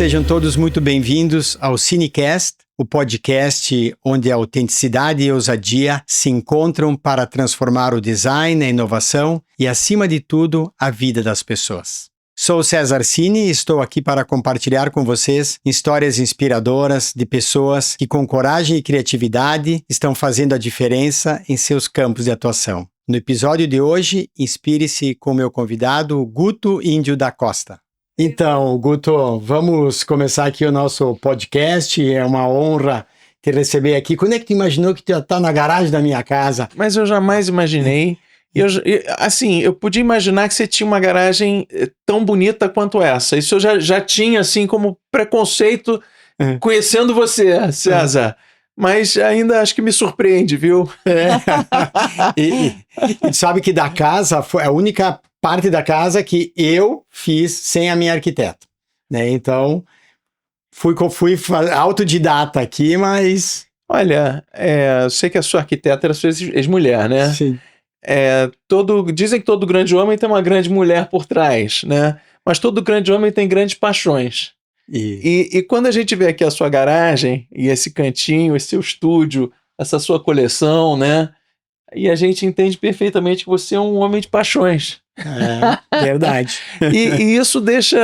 sejam todos muito bem-vindos ao Cinecast, o podcast onde a autenticidade e a ousadia se encontram para transformar o design, a inovação e, acima de tudo, a vida das pessoas. Sou César Cini e estou aqui para compartilhar com vocês histórias inspiradoras de pessoas que, com coragem e criatividade, estão fazendo a diferença em seus campos de atuação. No episódio de hoje, inspire-se com meu convidado, Guto Índio da Costa. Então, Guto, vamos começar aqui o nosso podcast. É uma honra te receber aqui. Quando é que tu imaginou que tu ia estar na garagem da minha casa? Mas eu jamais imaginei. Eu podia imaginar que você tinha uma garagem tão bonita quanto essa. Isso eu já tinha, assim, como preconceito, conhecendo você, César. Mas ainda acho que me surpreende, viu? E sabe que da casa, foi a única parte da casa que eu fiz sem a minha arquiteta, né? Então, fui autodidata aqui, mas... Olha, eu sei que a sua arquiteta era sua ex-mulher, né? Sim. Dizem que todo grande homem tem uma grande mulher por trás, né? Mas todo grande homem tem grandes paixões. E quando a gente vê aqui a sua garagem, e esse cantinho, esse seu estúdio, essa sua coleção, né? E a gente entende perfeitamente que você é um homem de paixões. É, verdade. E isso deixa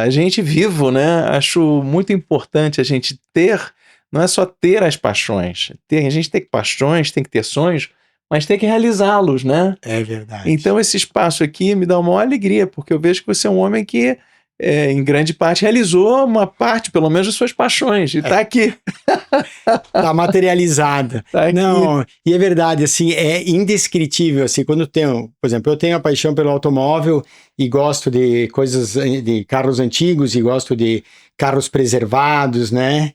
a gente vivo, né? Acho muito importante a gente não é só ter as paixões. A gente tem paixões, tem que ter sonhos, mas tem que realizá-los, né? É verdade. Então esse espaço aqui me dá uma maior alegria, porque eu vejo que você é um homem que, em grande parte, realizou uma parte, pelo menos, das suas paixões, e tá aqui. Tá materializada. Tá aqui. Não, e é verdade, assim, é indescritível, assim, quando por exemplo, eu tenho a paixão pelo automóvel e gosto de de carros antigos e gosto de carros preservados, né?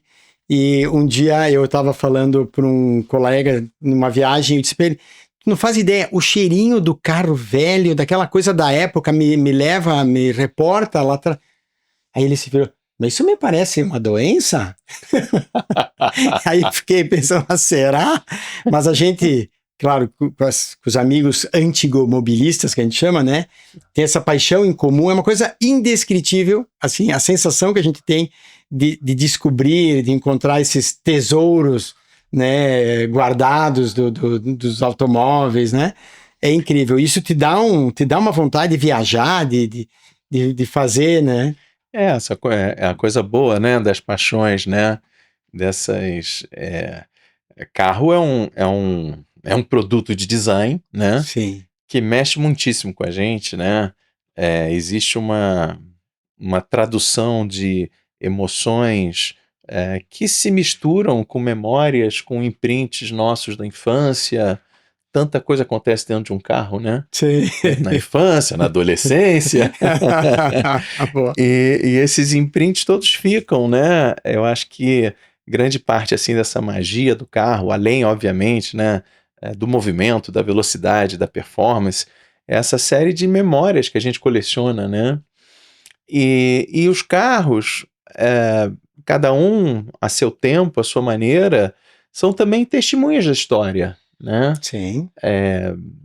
E um dia eu estava falando para um colega numa viagem, eu disse para ele, tu não faz ideia, o cheirinho do carro velho, daquela coisa da época, me reporta lá atrás. Aí ele se virou, mas isso me parece uma doença? Aí eu fiquei pensando, será? Mas a gente, claro, com os amigos antigomobilistas, que a gente chama, né? Tem essa paixão em comum, é uma coisa indescritível, assim, a sensação que a gente tem de descobrir, de encontrar esses tesouros, né, guardados dos automóveis, né? É incrível. Isso te dá uma vontade de viajar, de fazer, né? Essa é a coisa boa, né, das paixões, né, carro é um produto de design, né, Sim. que mexe muitíssimo com a gente, né, existe uma tradução de emoções que se misturam com memórias, com imprints nossos da infância. Tanta coisa acontece dentro de um carro, né? Sim. Na infância, na adolescência. E esses imprints todos ficam, né? Eu acho que grande parte assim dessa magia do carro, além, obviamente, né, do movimento, da velocidade, da performance, é essa série de memórias que a gente coleciona, né? E os carros, cada um a seu tempo, a sua maneira, são também testemunhas da história, né? Sim.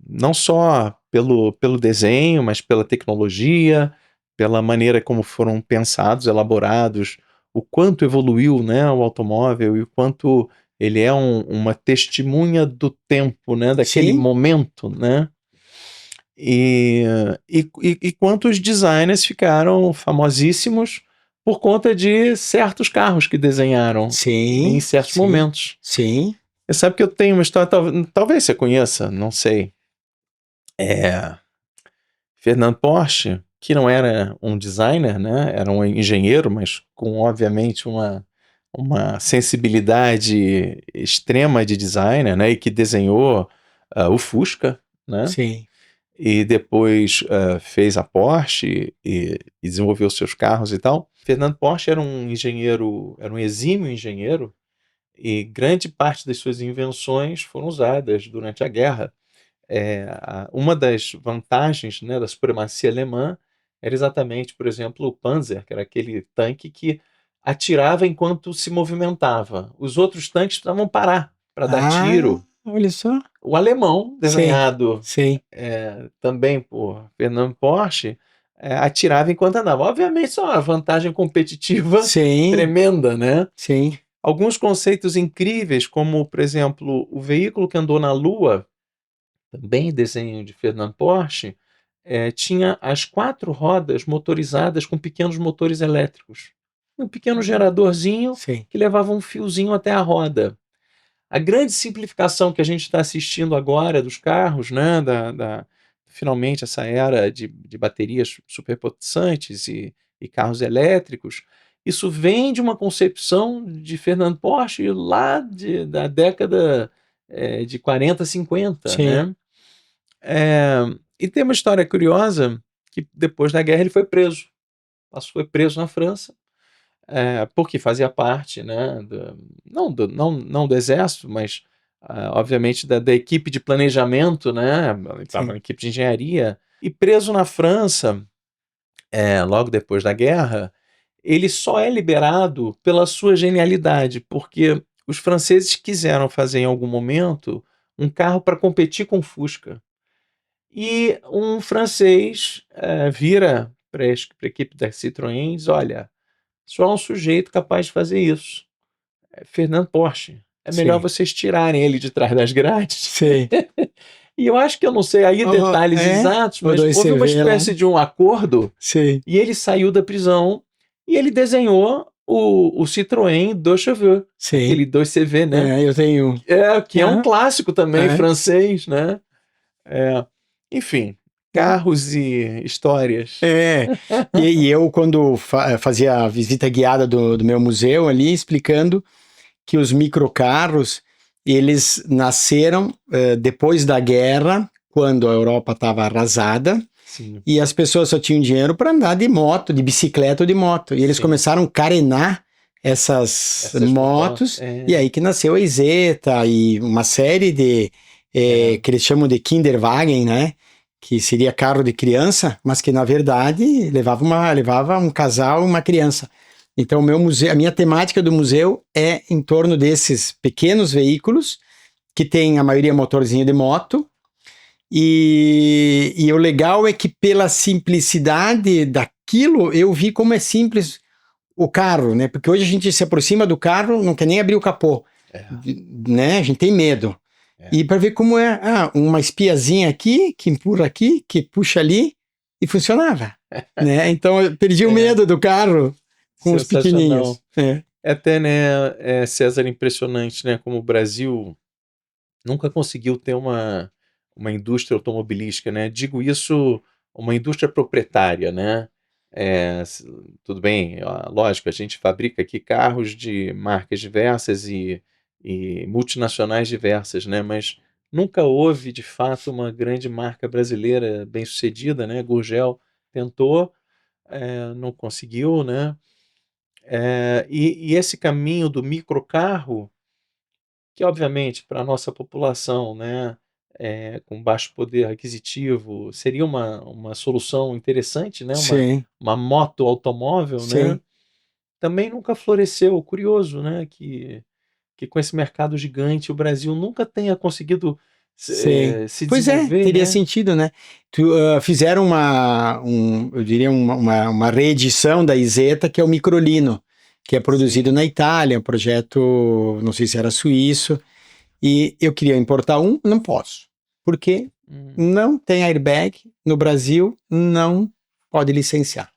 Não só pelo desenho, mas pela tecnologia, pela maneira como foram pensados, elaborados, o quanto evoluiu, né, o automóvel e o quanto ele é uma testemunha do tempo, né, daquele Sim. momento, né? E quantos designers ficaram famosíssimos por conta de certos carros que desenharam em certos momentos. Sim. Você sabe que eu tenho uma história, talvez você conheça, não sei. Fernand Porsche, que não era um designer, né? Era um engenheiro, mas com, obviamente, uma sensibilidade extrema de designer, né? E que desenhou o Fusca, né? Sim. E depois fez a Porsche e desenvolveu seus carros e tal. Fernand Porsche era um engenheiro, era um exímio engenheiro, e grande parte das suas invenções foram usadas durante a guerra. Uma das vantagens, né, da supremacia alemã era exatamente, por exemplo, o Panzer, que era aquele tanque que atirava enquanto se movimentava. Os outros tanques precisavam parar para dar tiro. Olha só. O alemão, desenhado Sim. também por Fernand Porsche, atirava enquanto andava. Obviamente, isso é uma vantagem competitiva Sim, tremenda, né? sim. Alguns conceitos incríveis, como, por exemplo, o veículo que andou na Lua, também desenho de Fernand Porsche, tinha as 4 rodas motorizadas com pequenos motores elétricos. Um pequeno geradorzinho Sim. que levava um fiozinho até a roda. A grande simplificação que a gente está assistindo agora dos carros, né, finalmente essa era de baterias superpotentes e carros elétricos, isso vem de uma concepção de Fernand Porsche lá da década de 40, 50, Sim. né? E tem uma história curiosa que depois da guerra ele foi preso. Foi preso na França, porque fazia parte, né, não do exército, mas obviamente da equipe de planejamento, né, ele estava Sim. na equipe de engenharia, e preso na França, logo depois da guerra, ele só é liberado pela sua genialidade, porque os franceses quiseram fazer em algum momento um carro para competir com o Fusca. E um francês vira para a equipe da Citroën e diz: olha, só há um sujeito capaz de fazer isso. Fernand Porsche. É melhor Sim. vocês tirarem ele de trás das grades. Sim. E eu acho que eu não sei aí detalhes exatos, O mas dois houve uma CV lá. espécie de um acordo Sim. e ele saiu da prisão e ele desenhou o Citroën 2CV, Sim. aquele 2CV, né? Eu tenho. Que é um Aham. clássico também, É. francês, né? Enfim, carros e histórias. E eu, quando fazia a visita guiada do meu museu ali, explicando que os microcarros, eles nasceram depois da guerra, quando a Europa estava arrasada, Sim. e as pessoas só tinham dinheiro para andar de moto, de bicicleta ou de moto. E eles Sim. começaram a carenar essas motos, e aí que nasceu a Isetta e uma série de, que eles chamam de Kinderwagen, né? Que seria carro de criança, mas que na verdade levava um casal e uma criança. Então, o meu museu, a minha temática do museu é em torno desses pequenos veículos, que tem a maioria motorzinho de moto, e o legal é que pela simplicidade daquilo, eu vi como é simples o carro, né? Porque hoje a gente se aproxima do carro, não quer nem abrir o capô, né? A gente tem medo. E para ver como é, uma espiazinha aqui, que empurra aqui, que puxa ali, e funcionava, né? Então eu perdi o medo do carro com os pequenininhos. Até, né, César, impressionante, né? Como o Brasil nunca conseguiu ter uma indústria automobilística, né? Digo isso, uma indústria proprietária, né? Tudo bem, lógico, a gente fabrica aqui carros de marcas diversas e multinacionais diversas, né? Mas nunca houve, de fato, uma grande marca brasileira bem-sucedida, né? Gurgel tentou, não conseguiu, né? E esse caminho do microcarro, que obviamente para a nossa população, né, com baixo poder aquisitivo, seria uma solução interessante, né, Sim, uma moto automóvel, né, sim. também nunca floresceu. Curioso, né, que com esse mercado gigante o Brasil nunca tenha conseguido Sim. se Pois é, desenvolver, teria né? sentido, né? Fizeram eu diria uma reedição da Isetta, que é o Microlino, que é produzido Sim. na Itália, um projeto, não sei se era suíço, e eu queria importar não posso, porque não tem airbag no Brasil, não pode licenciar.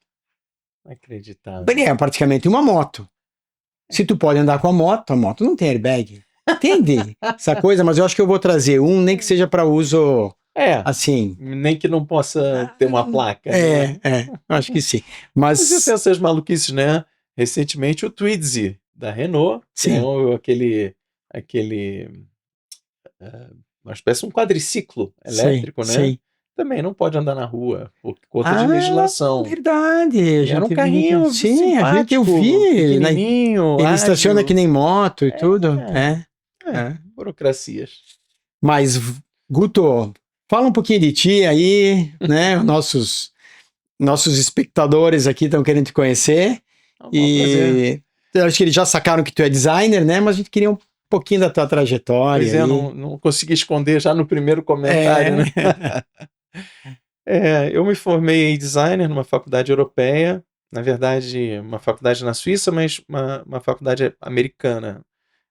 Inacreditável. É praticamente uma moto. Se tu pode andar com a moto não tem airbag. Entende essa coisa? Mas eu acho que eu vou trazer nem que seja para uso assim. Nem que não possa ter uma placa, né? Acho que sim. Mas eu tenho Mas, essas maluquices, né? Recentemente o Twizy da Renault, que é sim, aquele uma espécie de um quadriciclo sim, elétrico, né? sim. Também não pode andar na rua por conta de legislação. Verdade. A E era um gente viu carrinho sim, eu simpático, vi. pequenininho, Ele estaciona que ágil. nem moto e tudo. Burocracias. Mas, Guto, fala um pouquinho de ti aí, né? Nossos espectadores aqui estão querendo te conhecer. Prazer. Eu acho que eles já sacaram que tu é designer, né? Mas a gente queria um pouquinho da tua trajetória Pois é, aí. não consegui esconder já no primeiro comentário, né? Eu me formei em designer numa faculdade europeia, na verdade, uma faculdade na Suíça, mas uma faculdade americana.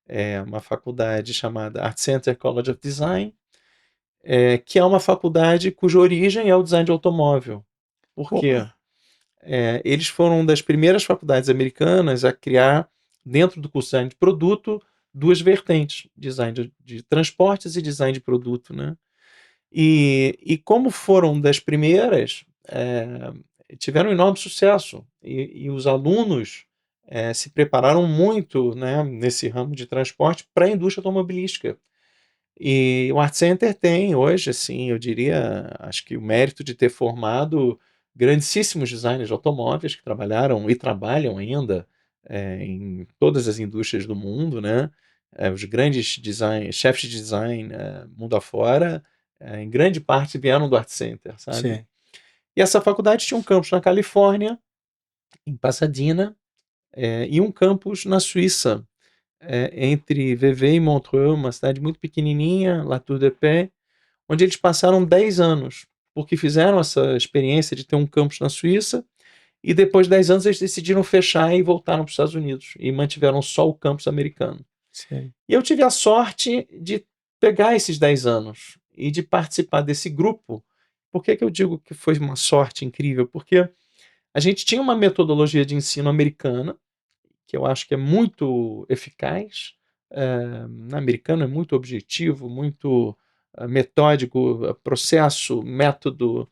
É uma faculdade chamada Art Center College of Design, que é uma faculdade cuja origem é o design de automóvel. Por Pô, quê? Eles foram uma das primeiras faculdades americanas a criar, dentro do curso de design de produto, duas vertentes: design de transportes e design de produto, né? E como foram das primeiras, tiveram um enorme sucesso. E os alunos se prepararam muito, né, nesse ramo de transporte para a indústria automobilística. E o Art Center tem hoje, assim, eu diria, acho que o mérito de ter formado grandíssimos designers de automóveis que trabalharam e trabalham ainda em todas as indústrias do mundo, né? Os grandes chefes de design mundo afora, em grande parte vieram do Art Center, sabe? sim, E essa faculdade tinha um campus na Califórnia, em Pasadena, e um campus na Suíça, entre Vevey e Montreux, uma cidade muito pequenininha, La Tour de Paix, onde eles passaram 10 anos, porque fizeram essa experiência de ter um campus na Suíça, e depois de 10 anos eles decidiram fechar e voltaram para os Estados Unidos, e mantiveram só o campus americano. sim. E eu tive a sorte de pegar esses 10 anos e de participar desse grupo. Por que eu digo que foi uma sorte incrível? Porque a gente tinha uma metodologia de ensino americana, que eu acho que é muito eficaz. Americano é muito objetivo, muito metódico, processo, método,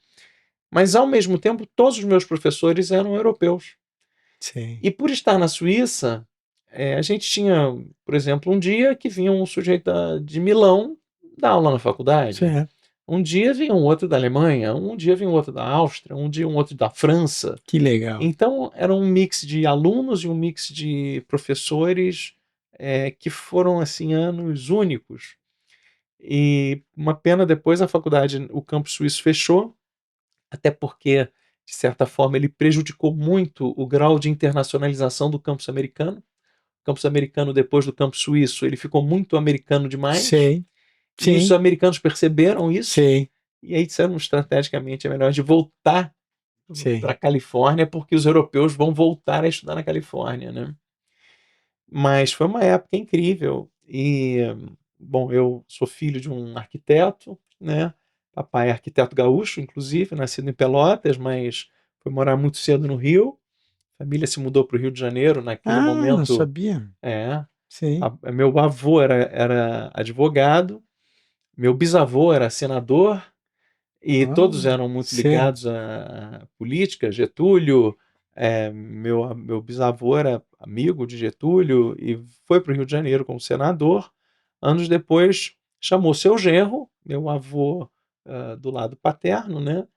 mas ao mesmo tempo todos os meus professores eram europeus. Sim. E por estar na Suíça, a gente tinha, por exemplo, um dia que vinha um sujeito de Milão dar aula na faculdade. Certo. Um dia vinha um outro da Alemanha, um dia vinha um outro da Áustria, um dia um outro da França. Que legal. Então, era um mix de alunos e um mix de professores que foram, assim, anos únicos. E uma pena, depois a faculdade, o campus suíço fechou, até porque, de certa forma, ele prejudicou muito o grau de internacionalização do campus americano. O campus americano, depois do campus suíço, ele ficou muito americano demais. Sei, E os sim, americanos perceberam isso. sei, E aí disseram estrategicamente é melhor de voltar para sei. a Califórnia, porque os europeus vão voltar a estudar na Califórnia, né? Mas foi uma época incrível. E, bom, eu sou filho de um arquiteto, né? Papai é arquiteto gaúcho, inclusive, nascido em Pelotas, mas foi morar muito cedo no Rio. A família se mudou para o Rio de Janeiro naquele Ah, não momento. sabia. É, Sim. meu avô era advogado, meu bisavô era senador, e todos Ah, eram muito sei. ligados à política. Getúlio, meu bisavô era amigo de Getúlio e foi para o Rio de Janeiro como senador. Anos depois, chamou seu genro, meu avô do lado paterno, né,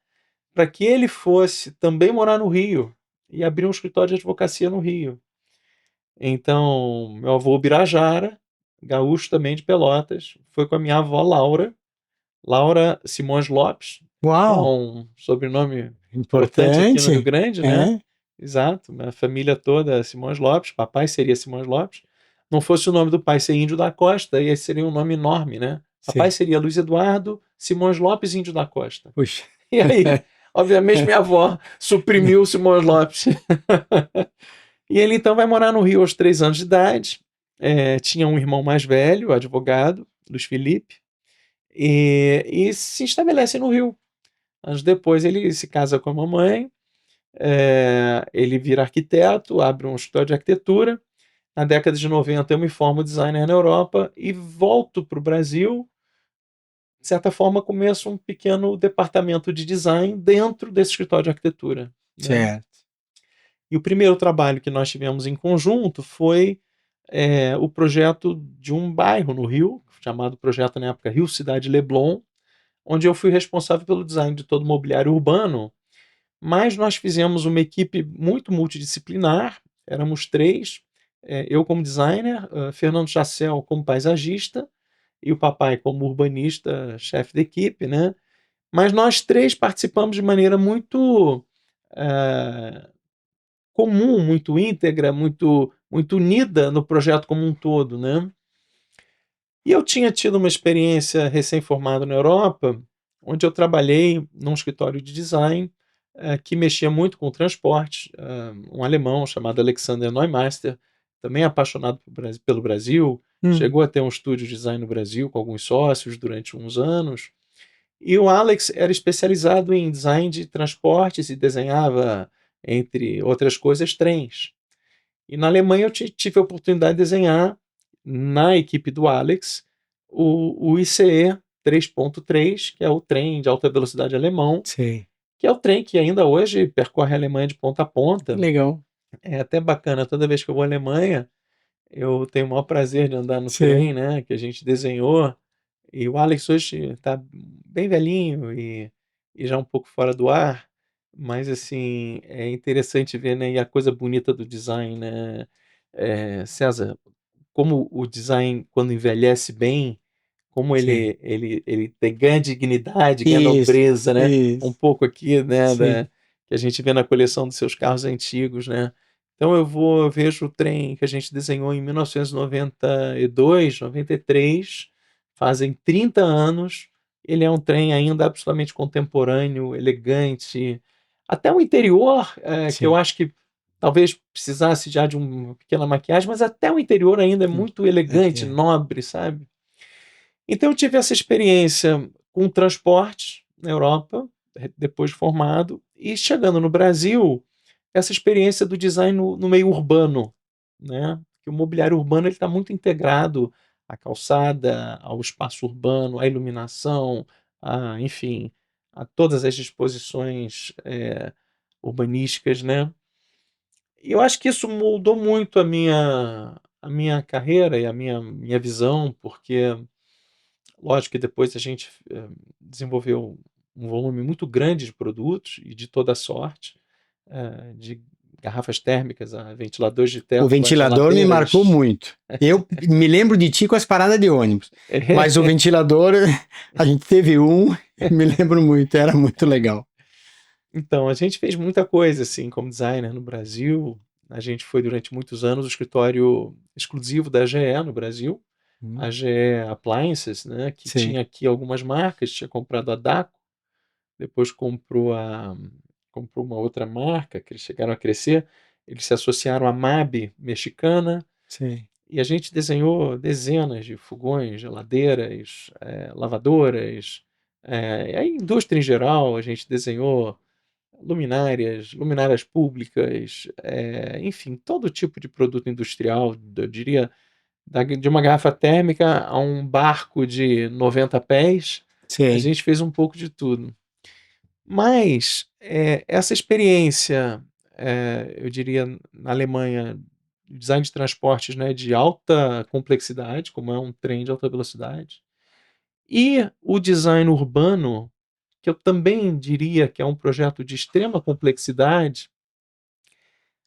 para que ele fosse também morar no Rio e abrir um escritório de advocacia no Rio. Então, meu avô Birajara, gaúcho também de Pelotas, foi com a minha avó Laura, Laura Simões Lopes, que é Uau, um sobrenome importante aqui no Rio importante. Grande, né? É, Exato, minha família toda é Simões Lopes, papai seria Simões Lopes. Não fosse o nome do pai ser Índio da Costa, aí seria um nome enorme, né? Papai sim. seria Luiz Eduardo Simões Lopes Índio da Costa. Puxa. E aí, obviamente, minha avó suprimiu o Simões Lopes. E ele então vai morar no Rio aos 3 anos de idade. Tinha um irmão mais velho, advogado, Luiz Felipe, e se estabelece no Rio. Anos depois ele se casa com a mamãe, ele vira arquiteto, abre um escritório de arquitetura. Na década de 90 eu me formo designer na Europa e volto para o Brasil. De certa forma, começo um pequeno departamento de design dentro desse escritório de arquitetura, né? Certo. E o primeiro trabalho que nós tivemos em conjunto foi o projeto de um bairro no Rio, chamado projeto na época Rio Cidade Leblon, onde eu fui responsável pelo design de todo o mobiliário urbano. Mas nós fizemos uma equipe muito multidisciplinar, éramos três, eu como designer, Fernando Chassel como paisagista e o papai como urbanista, chefe da equipe, né? Mas nós três participamos de maneira muito eh, comum, muito íntegra, muito unida no projeto como um todo, né? E eu tinha tido uma experiência recém-formado na Europa, onde eu trabalhei num escritório de design que mexia muito com transporte, um alemão chamado Alexander Neumeister, também apaixonado pelo Brasil, chegou a ter um estúdio de design no Brasil com alguns sócios durante uns anos. E o Alex era especializado em design de transportes e desenhava, entre outras coisas, trens. E na Alemanha eu tive a oportunidade de desenhar, na equipe do Alex, o ICE 3.3, que é o trem de alta velocidade alemão, Sei. que é o trem que ainda hoje percorre a Alemanha de ponta a Que ponta. legal. É até bacana, toda vez que eu vou à Alemanha, eu tenho o maior prazer de andar no Sei. trem, né, que a gente desenhou. E o Alex hoje está bem velhinho e já um pouco fora do ar, mas assim, é interessante ver, né, e a coisa bonita do design, né, César, como o design, quando envelhece bem, como Sim. ele tem, ganha dignidade, ganha Isso, nobreza, né? Um isso. pouco aqui, né, Sim. que a gente vê na coleção dos seus carros antigos, né? Então eu vejo o trem que a gente desenhou em 1992, 93, fazem 30 anos. Ele é um trem ainda absolutamente contemporâneo, elegante. Até o interior, que eu Sim. acho que talvez precisasse já de uma pequena maquiagem, mas até o interior ainda é Sim. muito elegante, É. nobre, sabe? Então eu tive essa experiência com transporte na Europa, depois de formado, e chegando no Brasil, essa experiência do design no meio urbano, né? Que o mobiliário urbano ele está muito integrado à calçada, ao espaço urbano, à iluminação, enfim, a todas as disposições urbanísticas, né? E eu acho que isso moldou muito a minha carreira e a minha visão, porque lógico que depois a gente desenvolveu um volume muito grande de produtos e de toda sorte, de garrafas térmicas a ventiladores de O teto a ventilador me marcou geladeiras. muito. Eu me lembro de ti com as paradas de ônibus, mas o ventilador, a gente teve um, me lembro muito, era muito legal. Então, a gente fez muita coisa assim como designer no Brasil. A gente foi durante muitos anos o escritório exclusivo da GE no Brasil, a GE Appliances, né, que Sim. tinha aqui algumas marcas, tinha comprado a Daco, depois comprou uma outra marca, que eles chegaram a crescer, eles se associaram à MAB mexicana, Sim. e a gente desenhou dezenas de fogões, geladeiras, lavadoras, a indústria em geral, a gente desenhou luminárias públicas, enfim, todo tipo de produto industrial, eu diria, de uma garrafa térmica a um barco de 90 pés, a Sim. gente fez um pouco de tudo. Mas essa experiência, eu diria, na Alemanha, design de transportes, né, de alta complexidade, como é um trem de alta velocidade, e o design urbano, que eu também diria que é um projeto de extrema complexidade,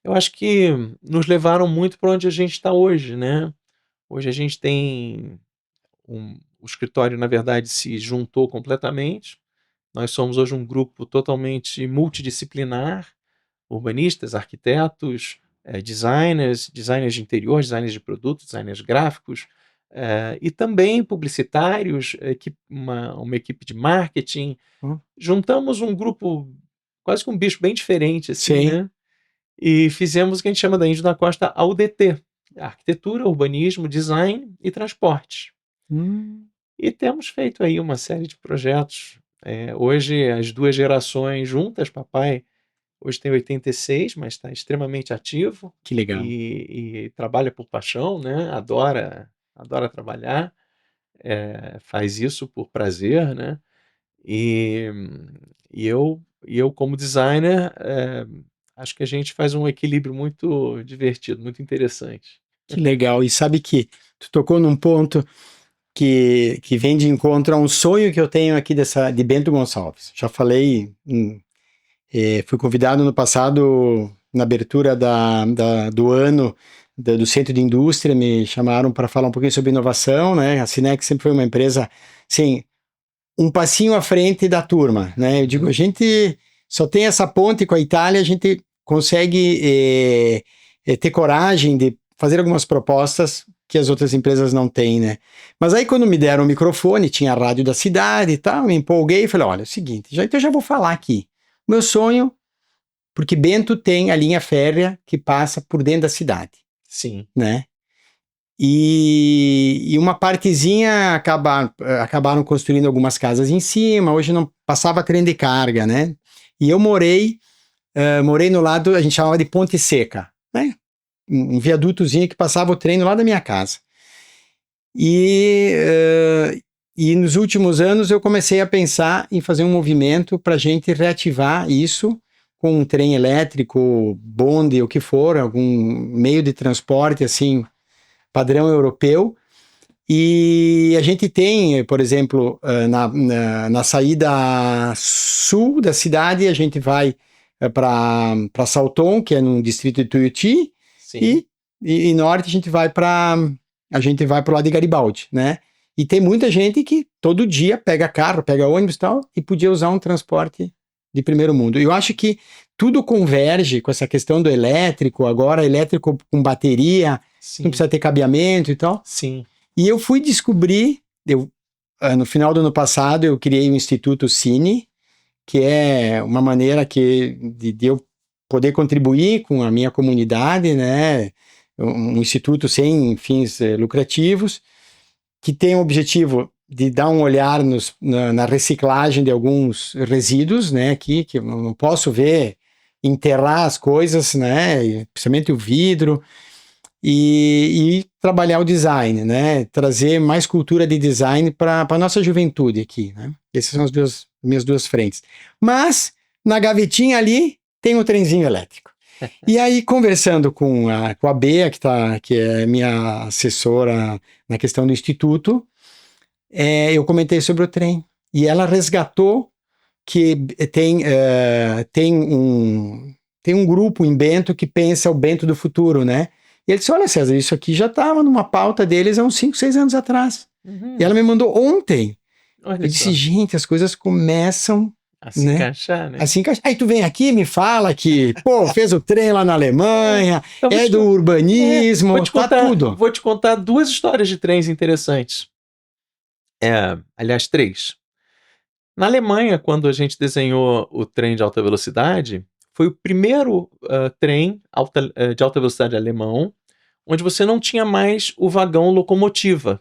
eu acho que nos levaram muito para onde a gente está hoje, né? Hoje a gente tem o escritório, na verdade, se juntou completamente. Nós somos hoje um grupo totalmente multidisciplinar, urbanistas, arquitetos, designers de interior, designers de produtos, designers gráficos, e também publicitários, uma equipe de marketing. Hum. Juntamos um grupo, quase que um bicho bem diferente, assim, Sim. né? E fizemos o que a gente chama da Índio da Costa a UDT, Arquitetura, Urbanismo, Design e Transporte. Hum. E temos feito aí uma série de projetos. Hoje, as duas gerações juntas, papai hoje tem 86, mas está extremamente ativo Que legal. e trabalha por paixão, né? Adora trabalhar, faz isso por prazer, né? E, e eu como designer, acho que a gente faz um equilíbrio muito divertido, muito interessante. Que legal. E sabe que tu tocou num ponto que vem de encontro a um sonho que eu tenho aqui de Bento Gonçalves. Já falei, fui convidado no passado, na abertura do ano do Centro de Indústria, me chamaram para falar um pouquinho sobre inovação, né? A Sinex sempre foi uma empresa, sim, um passinho à frente da turma, né? Eu digo, a gente só tem essa ponte com a Itália, a gente consegue ter coragem de fazer algumas propostas que as outras empresas não têm, né? Mas aí quando me deram o microfone, tinha a rádio da cidade e tal, me empolguei e falei, olha, é o seguinte, então eu já vou falar aqui. Meu sonho, porque Bento tem a linha férrea que passa por dentro da cidade, Sim. né? E uma partezinha acabaram construindo algumas casas em cima, hoje não passava trem de carga, né? E eu morei no lado, a gente chamava de Ponte Seca, né? Um viadutozinho que passava o trem lá da minha casa. E nos últimos anos eu comecei a pensar em fazer um movimento para a gente reativar isso com um trem elétrico, bonde, o que for, algum meio de transporte assim, padrão europeu. E a gente tem, por exemplo, na saída sul da cidade, a gente vai para Salton, que é no distrito de Tuiuti, e norte a gente vai para o lado de Garibaldi, né? E tem muita gente que todo dia pega carro, pega ônibus e tal, e podia usar um transporte de primeiro mundo. Eu acho que tudo converge com essa questão do elétrico, agora elétrico com bateria, Sim. não precisa ter cabeamento e tal. Sim. E eu fui descobrir, no final do ano passado, eu criei o Instituto Cine, que é uma maneira de eu poder contribuir com a minha comunidade, né? Um instituto sem fins lucrativos, que tem o objetivo de dar um olhar na reciclagem de alguns resíduos, né? Aqui, que eu não posso ver, enterrar as coisas, né? Principalmente o vidro. E trabalhar o design, né? Trazer mais cultura de design para a nossa juventude aqui, né? Essas são as minhas duas frentes. Mas, na gavetinha ali, tem o trenzinho elétrico. E aí, conversando com a Bea, que é minha assessora na questão do instituto, eu comentei sobre o trem. E ela resgatou que tem um grupo em Bento que pensa o Bento do futuro, né? E ele disse, olha César, isso aqui já estava numa pauta deles há uns 5, 6 anos atrás. Uhum. E ela me mandou ontem. Olha Eu disse, só. gente, as coisas começam a se encaixar, né? a se encaixar. Aí tu vem aqui me fala que, fez o trem lá na Alemanha, Então, do urbanismo, tá tudo. Vou te contar 2 histórias de trens interessantes. Aliás, 3. Na Alemanha, quando a gente desenhou o trem de alta velocidade, foi o primeiro trem de alta velocidade alemão, onde você não tinha mais o vagão locomotiva.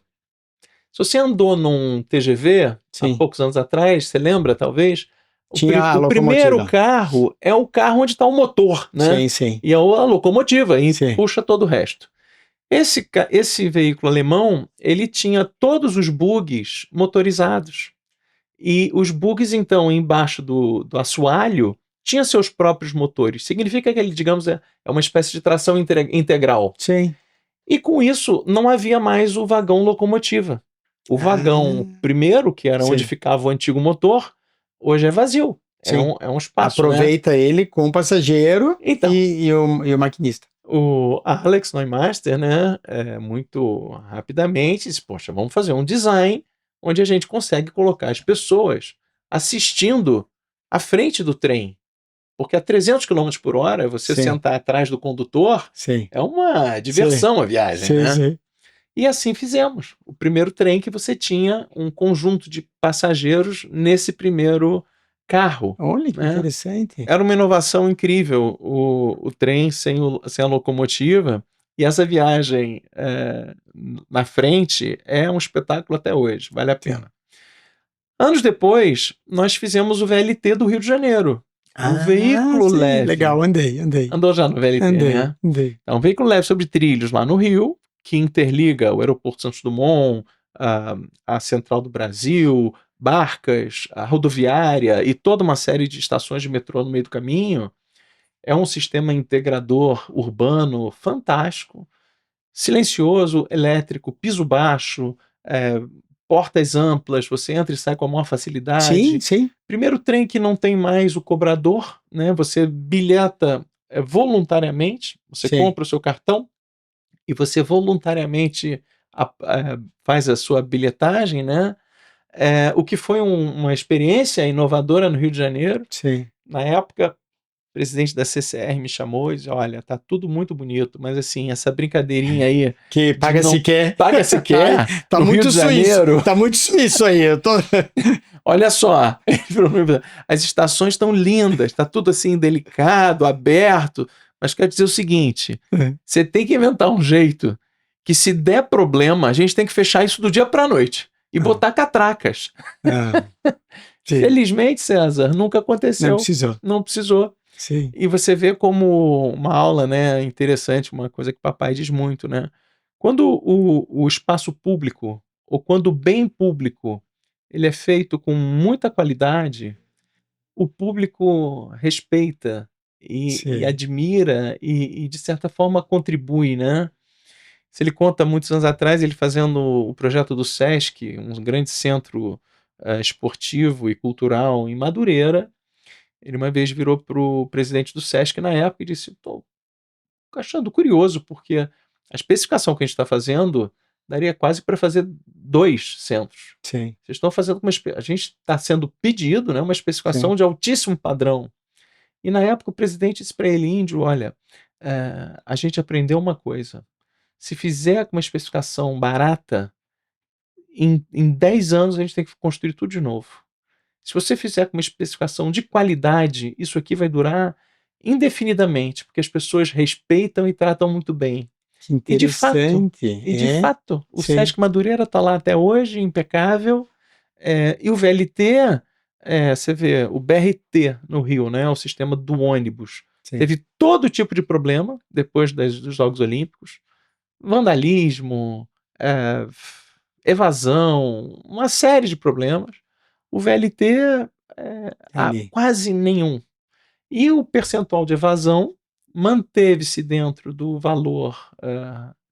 Se você andou num TGV Sim. há poucos anos atrás, você lembra, talvez? Tinha O primeiro carro é o carro onde está o motor, né? Sim, sim. E a locomotiva, e Sim. puxa todo o resto. Esse veículo alemão, ele tinha todos os bugs motorizados. E os bugs, então, embaixo do assoalho, tinha seus próprios motores. Significa que ele, digamos, é uma espécie de tração integral. Sim. E com isso, não havia mais o vagão locomotiva. O vagão primeiro, que era onde ficava o antigo motor, hoje é vazio. É um espaço. Aproveita, né? Ele com o passageiro e o maquinista. O Alex Neumaster, né, muito rapidamente disse, poxa, vamos fazer um design onde a gente consegue colocar as pessoas assistindo à frente do trem. Porque a 300 km por hora, você sentar atrás do condutor, é uma diversão a viagem, né? Sim. E assim fizemos. O primeiro trem que você tinha um conjunto de passageiros nesse primeiro carro. Olha, que interessante. Era uma inovação incrível, o trem sem a locomotiva, e essa viagem na frente é um espetáculo até hoje, vale a pena. Anos depois, nós fizemos o VLT do Rio de Janeiro. Um veículo leve. Legal, andei. Andou já no VLT, né? Andei. É um veículo leve sobre trilhos lá no Rio, que interliga o aeroporto Santos Dumont, a Central do Brasil, Barcas, a rodoviária e toda uma série de estações de metrô no meio do caminho. É um sistema integrador urbano fantástico, silencioso, elétrico, piso baixo, portas amplas, você entra e sai com a maior facilidade. Sim. Primeiro trem que não tem mais o cobrador, né? Você bilheta voluntariamente, você compra o seu cartão e você voluntariamente faz a sua bilhetagem, né? O que foi uma experiência inovadora no Rio de Janeiro. Sim. Na época, presidente da CCR me chamou e disse: olha, tá tudo muito bonito, mas assim, essa brincadeirinha aí Que de paga não se quer. paga se quer Tá no Rio muito de suíço. Janeiro, Tá muito suíço aí. Eu tô... olha só, as estações estão lindas, tá tudo assim delicado, aberto, mas quero dizer o seguinte, você tem que inventar um jeito que se der problema, a gente tem que fechar isso do dia para noite e botar catracas. Ah, sim. Felizmente, César, nunca Não aconteceu, precisou. não precisou. Sim. E você vê como uma aula, né, interessante, uma coisa que o papai diz muito, né? Quando o espaço público, ou quando o bem público, ele é feito com muita qualidade, o público respeita e Sim. admira e, de certa forma, contribui, né? Se ele conta muitos anos atrás, ele fazendo o projeto do SESC, um grande centro esportivo e cultural em Madureira, ele uma vez virou para o presidente do SESC na época e disse: estou achando curioso, porque a especificação que a gente está fazendo daria quase para fazer 2 centros. Sim. Vocês estão fazendo a gente está sendo pedido, né, uma especificação Sim. de altíssimo padrão. E na época o presidente disse para ele: Índio, olha, a gente aprendeu uma coisa. Se fizer com uma especificação barata, em 10 anos a gente tem que construir tudo de novo. Se você fizer com uma especificação de qualidade, isso aqui vai durar indefinidamente, porque as pessoas respeitam e tratam muito bem. Que E de fato, interessante. e de fato, o Sim. Sesc Madureira está lá até hoje, impecável. E o VLT, você vê, o BRT no Rio, né, o sistema do ônibus, Sim. teve todo tipo de problema depois dos Jogos Olímpicos. Vandalismo, evasão, uma série de problemas. O VLT, Ali. quase nenhum. E o percentual de evasão manteve-se dentro do valor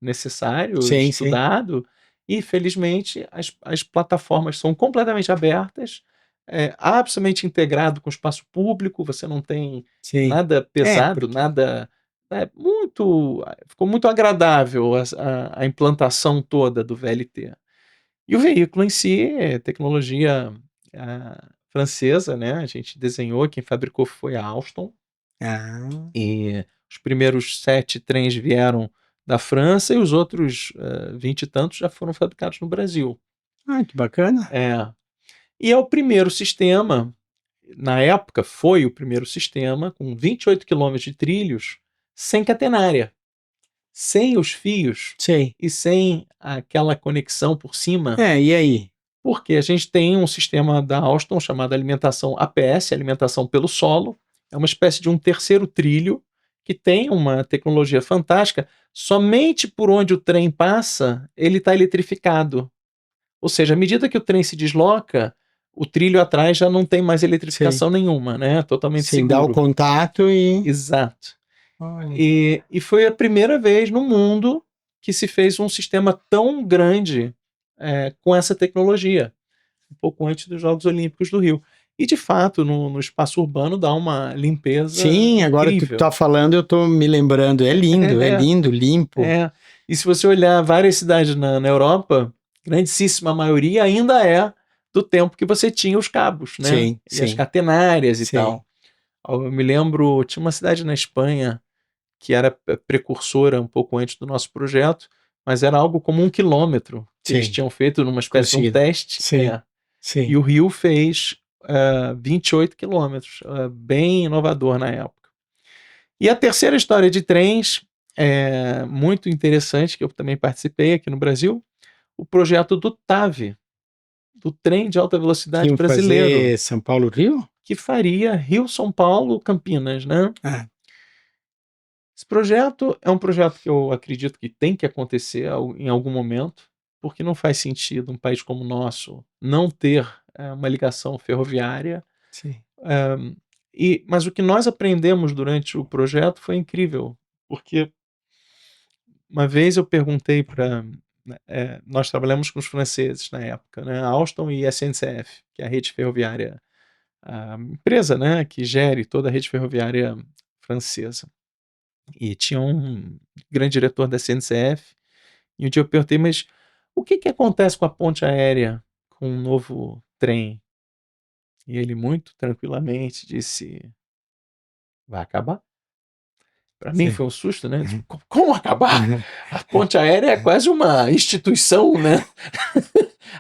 necessário, Sim, sim. estudado, e felizmente as plataformas são completamente abertas, absolutamente integrado com o espaço público, você não tem Sim. nada É, pesado, porque. nada. Ficou muito agradável a implantação toda do VLT. E o veículo em si é tecnologia francesa, né? A gente desenhou, quem fabricou foi a Alstom, Ah, e os primeiros 7 trens vieram da França e os outros 20 e tantos já foram fabricados no Brasil. que bacana. É. E é o primeiro sistema, na época foi o primeiro sistema, com 28 quilômetros de trilhos, sem catenária, sem os fios Sei. e sem aquela conexão por cima. E aí? Porque a gente tem um sistema da Alstom chamado alimentação APS, alimentação pelo solo. É uma espécie de um terceiro trilho que tem uma tecnologia fantástica. Somente por onde o trem passa, ele está eletrificado. Ou seja, à medida que o trem se desloca, o trilho atrás já não tem mais Sei. eletrificação nenhuma, né? Totalmente Sim, dá o seguro. contato e. Exato. Olha. E foi a primeira vez no mundo que se fez um sistema tão grande com essa tecnologia, um pouco antes dos Jogos Olímpicos do Rio. E, de fato, no espaço urbano dá uma limpeza Sim, agora tu incrível. tá falando, eu tô me lembrando. É lindo, limpo. E se você olhar várias cidades na Europa, grandíssima maioria ainda é do tempo que você tinha os cabos, né? Sim, E as sim, catenárias e sim. tal. Eu me lembro, tinha uma cidade na Espanha que era precursora um pouco antes do nosso projeto, mas era algo como 1 quilômetro que eles Sim, tinham feito numa espécie de um conseguiram. teste. Sim, E sim. o Rio fez 28 quilômetros, bem inovador na época. E a terceira história de trens, muito interessante, que eu também participei aqui no Brasil, o projeto do TAV, do trem de alta Que velocidade iam brasileiro, fazer São Paulo-Rio? que faria Rio, São Paulo, Campinas, né? Ah, Esse projeto é um projeto que eu acredito que tem que acontecer em algum momento, porque não faz sentido um país como o nosso não ter uma ligação ferroviária. sim. Mas o que nós aprendemos durante o projeto foi incrível, porque uma vez eu perguntei para. Nós trabalhamos com os franceses na época, né? A Alstom e a SNCF, que é a rede ferroviária, a empresa, né, que gere toda a rede ferroviária francesa. E tinha um grande diretor da SNCF, e um dia eu perguntei, mas o que acontece com a ponte aérea com um novo trem? E ele muito tranquilamente disse: vai acabar. Para mim Sim. foi um susto, né? Como acabar? A ponte aérea é quase uma instituição, né?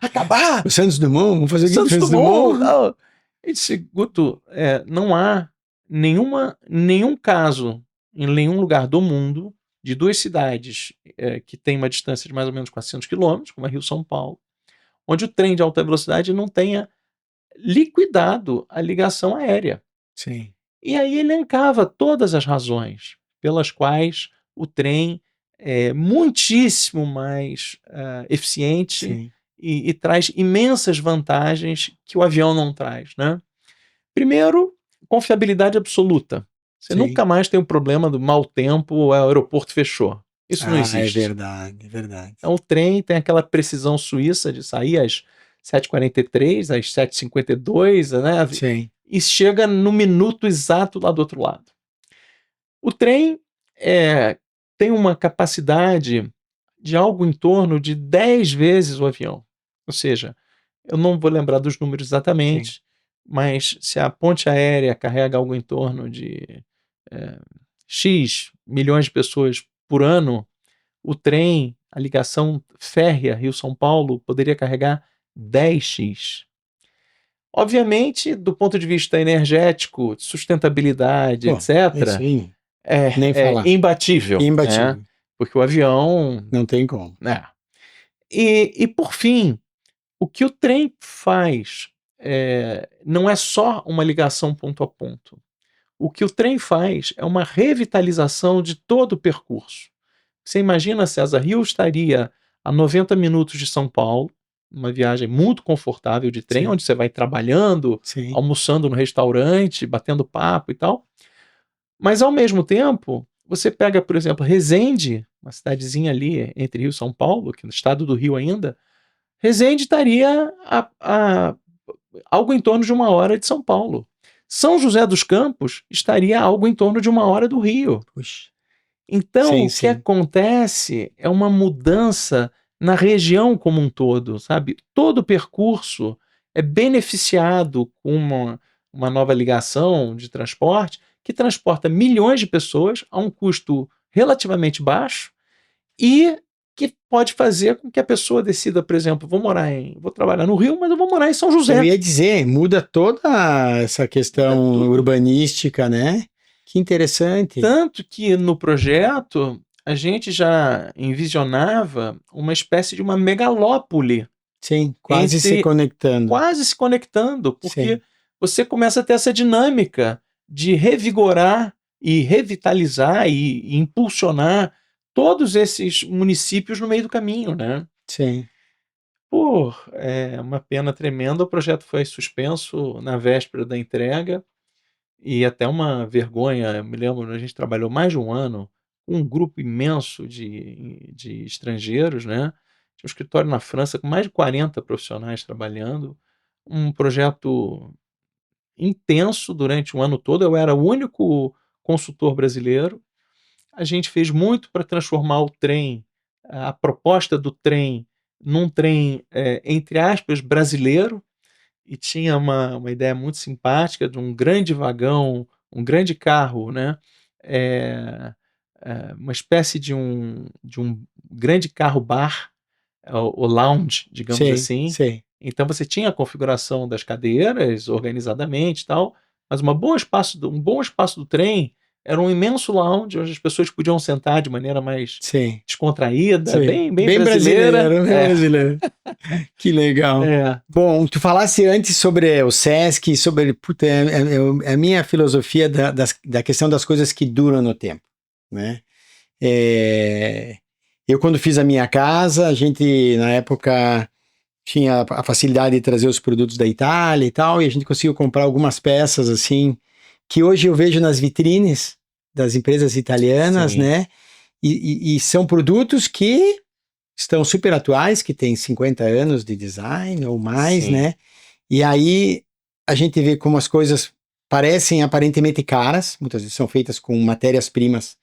Acabar! O Santos Dumont, vamos fazer o Santos Santos Dumont! Dumont. Não. Ele disse, Guto, não há nenhum caso em nenhum lugar do mundo de duas cidades que têm uma distância de mais ou menos 400 quilômetros, como a Rio-São Paulo, onde o trem de alta velocidade não tenha liquidado a ligação aérea. Sim, E aí elencava todas as razões pelas quais o trem é muitíssimo mais eficiente sim, e traz imensas vantagens que o avião não traz, né? Primeiro, confiabilidade absoluta. Você sim. nunca mais tem o problema do mau tempo, o aeroporto fechou. Isso não Ah, é existe. verdade, é verdade. Então o trem tem aquela precisão suíça de sair às 7h43, às 7h52, né? Sim, E chega no minuto exato lá do outro lado. O trem tem uma capacidade de algo em torno de 10 vezes o avião. Ou seja, eu não vou lembrar dos números sim. exatamente, mas se a ponte aérea carrega algo em torno de X milhões de pessoas por ano, o trem, a ligação férrea Rio-São Paulo, poderia carregar 10x. Obviamente, do ponto de vista energético, de sustentabilidade, Pô, é isso etc., aí. Nem é falar. imbatível, né? Imbatível. Porque o avião, Não tem como. né? E por fim, o que o trem faz não é só uma ligação ponto a ponto. O que o trem faz é uma revitalização de todo o percurso. Você imagina, César, Rio estaria a 90 minutos de São Paulo, uma viagem muito confortável de trem, Sim, onde você vai trabalhando, sim, almoçando no restaurante, batendo papo e tal. Mas, ao mesmo tempo, você pega, por exemplo, Resende, uma cidadezinha ali entre Rio e São Paulo, que no estado do Rio ainda, Resende estaria a algo em torno de 1 hora de São Paulo. São José dos Campos estaria algo em torno de 1 hora do Rio. puxa. Então, Sim, o que sim. acontece é uma mudança na região como um todo, sabe? Todo o percurso é beneficiado com uma nova ligação de transporte que transporta milhões de pessoas a um custo relativamente baixo e que pode fazer com que a pessoa decida, por exemplo, vou trabalhar no Rio, mas eu vou morar em São Eu José. ia dizer, muda toda essa Muda questão tudo. urbanística, né? Que interessante. Tanto que no projeto a gente já envisionava uma espécie de uma megalópole Sim, quase se entre conectando. quase se conectando, porque Sim, você começa a ter essa dinâmica de revigorar e revitalizar e impulsionar todos esses municípios no meio do caminho, né? sim. Uma pena tremenda, o projeto foi suspenso na véspera da entrega. E até uma vergonha, eu me lembro, a gente trabalhou mais de 1 ano com um grupo imenso de estrangeiros, né? Tinha um escritório na França com mais de 40 profissionais trabalhando, um projeto intenso durante o ano todo. Eu era o único consultor brasileiro. A gente fez muito para transformar o trem, a proposta do trem, num trem, entre aspas, brasileiro, e tinha uma ideia muito simpática de um grande vagão, um grande carro, né? É, uma espécie de um grande carro-bar, o lounge, digamos Sei, assim. sei. Então você tinha a configuração das cadeiras organizadamente e tal, mas um bom espaço do trem era um imenso lounge onde as pessoas podiam sentar de maneira mais Sim, descontraída, sei. bem Bem brasileira. brasileiro, bem brasileiro. Que legal. É, Bom, tu falasse antes sobre o Sesc, sobre puta, a minha filosofia da questão das coisas que duram no tempo, né? É, eu, quando fiz a minha casa, a gente, na época, tinha a facilidade de trazer os produtos da Itália e tal, e a gente conseguiu comprar algumas peças, assim, que hoje eu vejo nas vitrines das empresas italianas, sim, né? E são produtos que estão super atuais, que têm 50 anos de design ou mais, sim. né? E aí a gente vê como as coisas parecem aparentemente caras, muitas vezes são feitas com matérias-primas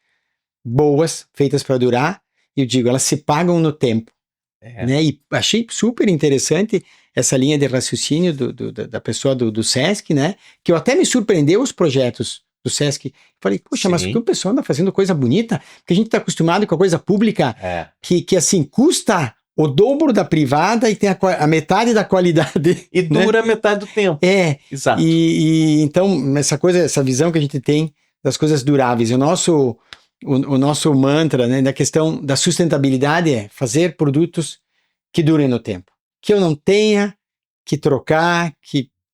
boas, feitas para durar, e eu digo, elas se pagam no tempo, É. né? E achei super interessante essa linha de raciocínio da pessoa do Sesc, né? Que eu até me surpreendeu os projetos do Sesc. Falei, poxa, mas por Sim. que o pessoal anda fazendo coisa bonita? Porque a gente está acostumado com a coisa pública que assim, custa o dobro da privada e tem a metade da qualidade. E né? dura metade do tempo. Exato. E então, essa visão que a gente tem das coisas duráveis. O nosso mantra, né, da questão da sustentabilidade é fazer produtos que durem no tempo. Que eu não tenha que trocar,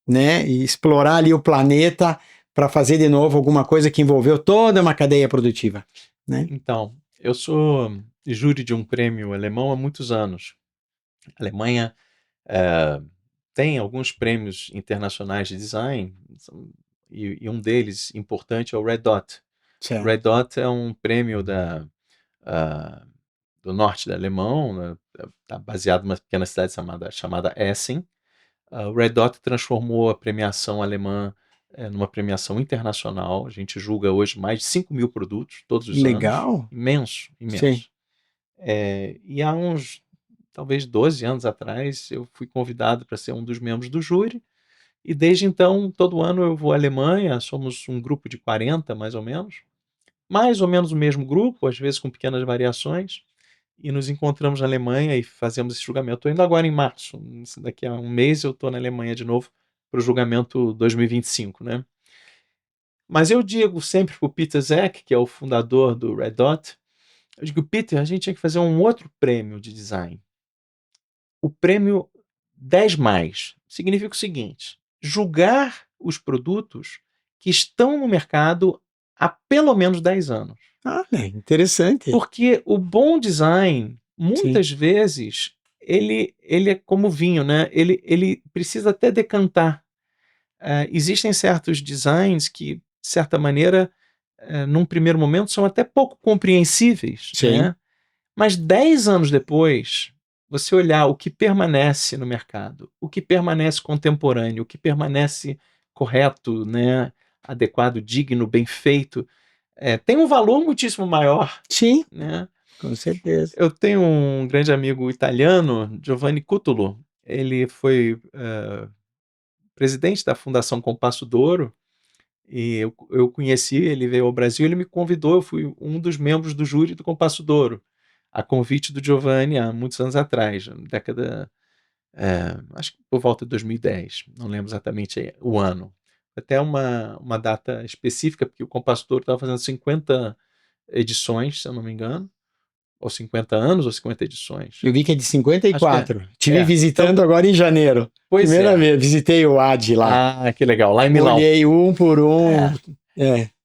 né, e explorar ali o planeta para fazer de novo alguma coisa que envolveu toda uma cadeia produtiva. Né? Então, eu sou júri de um prêmio alemão há muitos anos. A Alemanha tem alguns prêmios internacionais de design, e um deles importante é o Red Dot. O Red Dot é um prêmio do norte da Alemanha, né? Tá baseado numa pequena cidade chamada Essen. O Red Dot transformou a premiação alemã numa premiação internacional. A gente julga hoje mais de 5.000 produtos todos os Legal. anos. Imenso, imenso. Sim. E há uns, talvez 12 anos atrás, eu fui convidado para ser um dos membros do júri. E desde então, todo ano eu vou à Alemanha, somos um grupo de 40, mais ou menos o mesmo grupo, às vezes com pequenas variações, e nos encontramos na Alemanha e fazemos esse julgamento. Estou indo agora em março, daqui a um mês eu estou na Alemanha de novo para o julgamento 2025, né? Mas eu digo sempre para o Peter Zek, que é o fundador do Red Dot, eu digo, Peter, a gente tinha que fazer um outro prêmio de design. O prêmio 10+. Significa o seguinte, julgar os produtos que estão no mercado há pelo menos 10 anos. Interessante. Porque o bom design, muitas vezes, ele é como vinho, né? Ele precisa até decantar. Existem certos designs que, de certa maneira, num primeiro momento, são até pouco compreensíveis. Né? Mas 10 anos depois, você olhar o que permanece no mercado, o que permanece contemporâneo, o que permanece correto, né? Adequado, digno, bem feito, tem um valor muitíssimo maior. Sim, né? Com certeza. Eu tenho um grande amigo italiano, Giovanni Cutolo. Ele foi presidente da Fundação Compasso d'Oro, e eu conheci, ele veio ao Brasil, ele me convidou, eu fui um dos membros do júri do Compasso d'Oro, a convite do Giovanni há muitos anos atrás, na década, acho que por volta de 2010, não lembro exatamente o ano. Até uma data específica, porque o Compasso d'Oro estava fazendo 50 edições, se eu não me engano, ou 50 anos ou 50 edições. Eu vi que é de 54. Estive visitando então, agora em janeiro. Primeira vez, visitei o AD lá. Que legal, lá em Milão. Olhei um por um.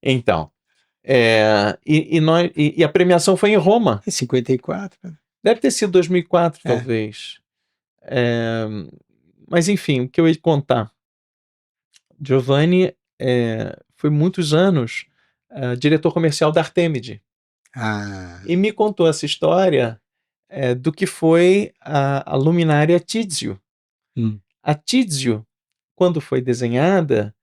Então, e a premiação foi em Roma. 54. Deve ter sido 2004, talvez. Mas enfim, o que eu ia contar. Giovanni foi muitos anos diretor comercial da Artemide. E me contou essa história do que foi a luminária Tizio. A Tizio, quando foi desenhada,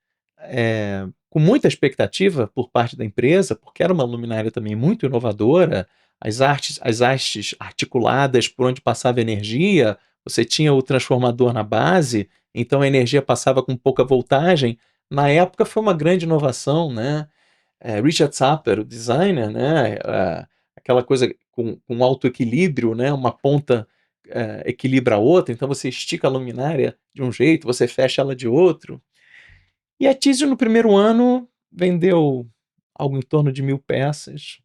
com muita expectativa por parte da empresa, porque era uma luminária também muito inovadora, as hastes articuladas por onde passava energia, você tinha o transformador na base, então a energia passava com pouca voltagem. Na época foi uma grande inovação, né? Richard Sapper, o designer, né? Aquela coisa com alto equilíbrio, né? Uma ponta equilibra a outra, então você estica a luminária de um jeito, você fecha ela de outro. E a Tizio no primeiro ano vendeu algo em torno de 1.000 peças.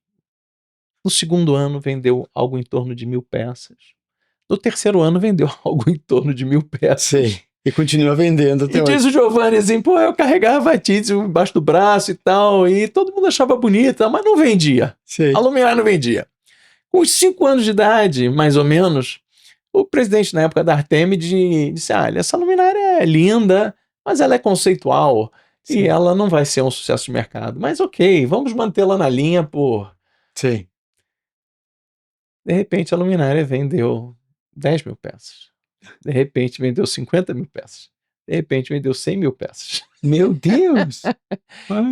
No segundo ano vendeu algo em torno de 1.000 peças. No terceiro ano vendeu algo em torno de 1.000 peças. Sim. E continua vendendo até hoje. Diz o Giovanni assim, eu carregava a Tizio embaixo do braço e tal, e todo mundo achava bonita, mas não vendia. Sim. A luminária não vendia. Com os 5 anos de idade, mais ou menos, o presidente na época da Artemide disse, essa luminária é linda, mas ela é conceitual. Sim. E ela não vai ser um sucesso de mercado. Mas ok, vamos mantê-la na linha por... Sim. De repente a luminária vendeu 10.000 peças. De repente vendeu 50.000 peças. De repente vendeu 100.000 peças. Meu Deus!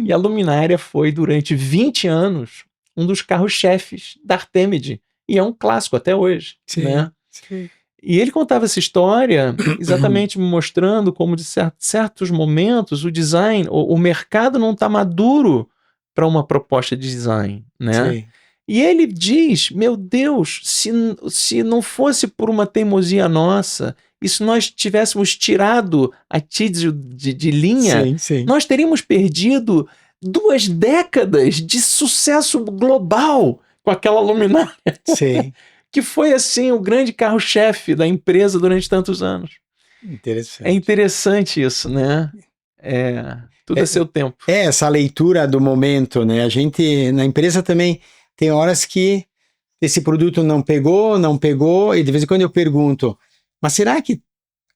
E a luminária foi, durante 20 anos, um dos carros-chefes da Artemide. E é um clássico até hoje. Sim, né? sim. E ele contava essa história exatamente mostrando como, de certos momentos, o design, o mercado não está maduro para uma proposta de design, né? Sim. E ele diz, meu Deus, se não fosse por uma teimosia nossa, e se nós tivéssemos tirado a TIDS de linha, Sim, sim. nós teríamos perdido 2 décadas de sucesso global com aquela luminária, Sim. que foi assim o grande carro-chefe da empresa durante tantos anos. É Interessante. interessante isso, né? Tudo a seu tempo. Essa leitura do momento, né? A gente, na empresa também, tem horas que esse produto não pegou, e de vez em quando eu pergunto, mas será que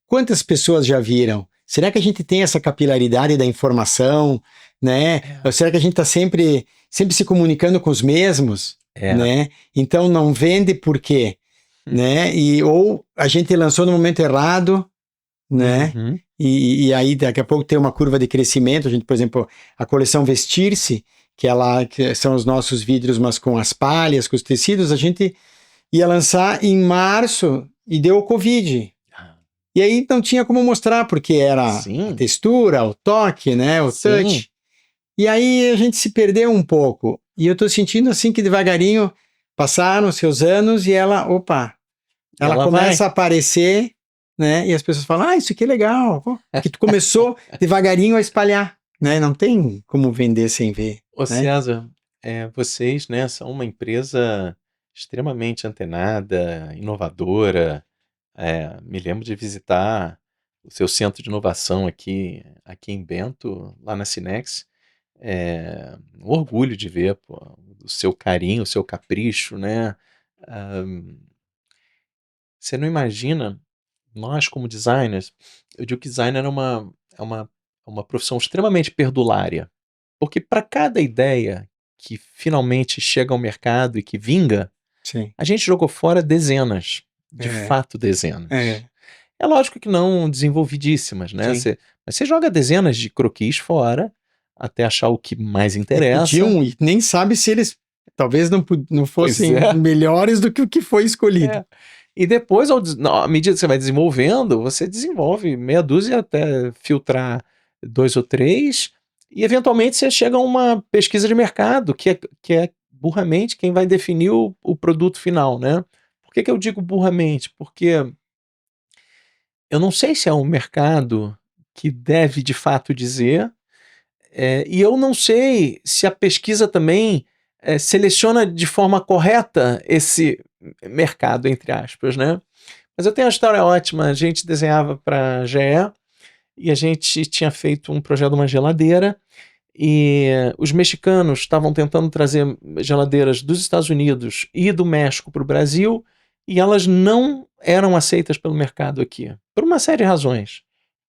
quantas pessoas já viram? Será que a gente tem essa capilaridade da informação, né? Ou será que a gente está sempre se comunicando com os mesmos, né? Então não vende por quê, né? Ou a gente lançou no momento errado, né? Uhum. E aí daqui a pouco tem uma curva de crescimento. A gente, por exemplo, a coleção Vestir-se, que são os nossos vidros, mas com as palhas, com os tecidos, a gente ia lançar em março e deu o Covid. E aí não tinha como mostrar, porque era a textura, o toque, né? O touch. E aí a gente se perdeu um pouco. E eu tô sentindo assim que devagarinho passaram os seus anos e ela começa a aparecer, né? E as pessoas falam, isso aqui é legal. Que tu começou devagarinho a espalhar, né? Não tem como vender sem ver. Ô César, vocês, né, são uma empresa extremamente antenada, inovadora. Me lembro de visitar o seu centro de inovação aqui em Bento, lá na Cinex. Um orgulho de ver, pô, o seu carinho, o seu capricho, né? Você não imagina, nós como designers, eu digo que designer é uma profissão extremamente perdulária, porque para cada ideia que finalmente chega ao mercado e que vinga, Sim. a gente jogou fora dezenas, de fato dezenas. É lógico que não desenvolvidíssis, né? Mas você joga dezenas de croquis fora até achar o que mais interessa. E nem sabe se eles talvez não fossem melhores do que o que foi escolhido. E depois, à medida que você vai desenvolvendo, você desenvolve meia dúzia até filtrar 2 ou 3, e eventualmente você chega a uma pesquisa de mercado, que é burramente quem vai definir o produto final, né? Por que eu digo burramente? Porque eu não sei se é um mercado que deve de fato dizer, e eu não sei se a pesquisa também seleciona de forma correta esse mercado, entre aspas, né? Mas eu tenho uma história ótima. A gente desenhava para a GE e a gente tinha feito um projeto de uma geladeira, e os mexicanos estavam tentando trazer geladeiras dos Estados Unidos e do México para o Brasil, e elas não eram aceitas pelo mercado aqui, por uma série de razões.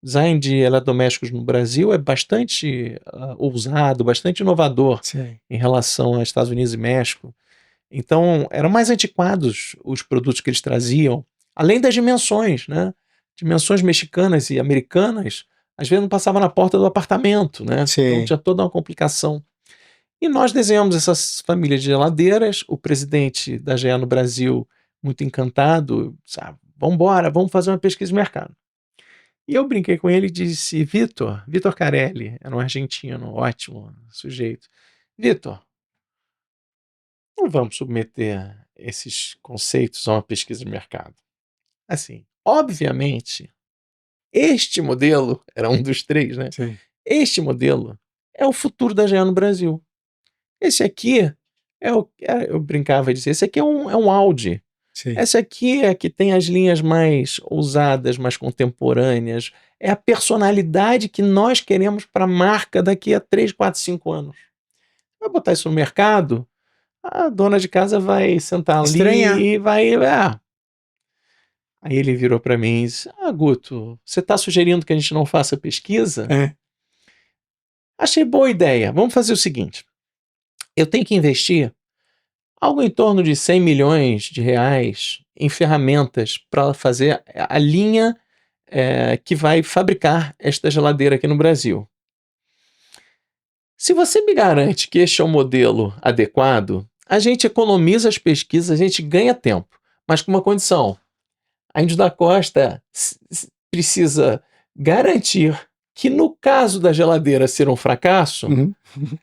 O design de eletrodomésticos no Brasil é bastante ousado, bastante inovador em relação aos Estados Unidos e México. Então, eram mais antiquados os produtos que eles traziam, além das dimensões, né? Dimensões mexicanas e americanas, às vezes não passava na porta do apartamento, né? Então tinha toda uma complicação. E nós desenhamos essas famílias de geladeiras. O presidente da GE no Brasil, muito encantado, sabe, vamos embora, vamos fazer uma pesquisa de mercado. E eu brinquei com ele e disse, Vitor Carelli, era um argentino, ótimo sujeito. Vitor, não vamos submeter esses conceitos a uma pesquisa de mercado. Assim, obviamente, este modelo, era um dos 3, né? Este modelo é o futuro da GE no Brasil. Esse aqui eu brincava e dizia, esse aqui é um Audi. Esse aqui é que tem as linhas mais ousadas, mais contemporâneas. É a personalidade que nós queremos para a marca daqui a 3, 4, 5 anos. Vai botar isso no mercado, a dona de casa vai sentar ali e vai... Aí ele virou para mim e disse, Guto, você está sugerindo que a gente não faça pesquisa? Achei boa ideia. Vamos fazer o seguinte. Eu tenho que investir algo em torno de 100 milhões de reais em ferramentas para fazer a linha que vai fabricar esta geladeira aqui no Brasil. Se você me garante que este é o modelo adequado, a gente economiza as pesquisas, a gente ganha tempo, mas com uma condição. A Índio da Costa precisa garantir que no caso da geladeira ser um fracasso,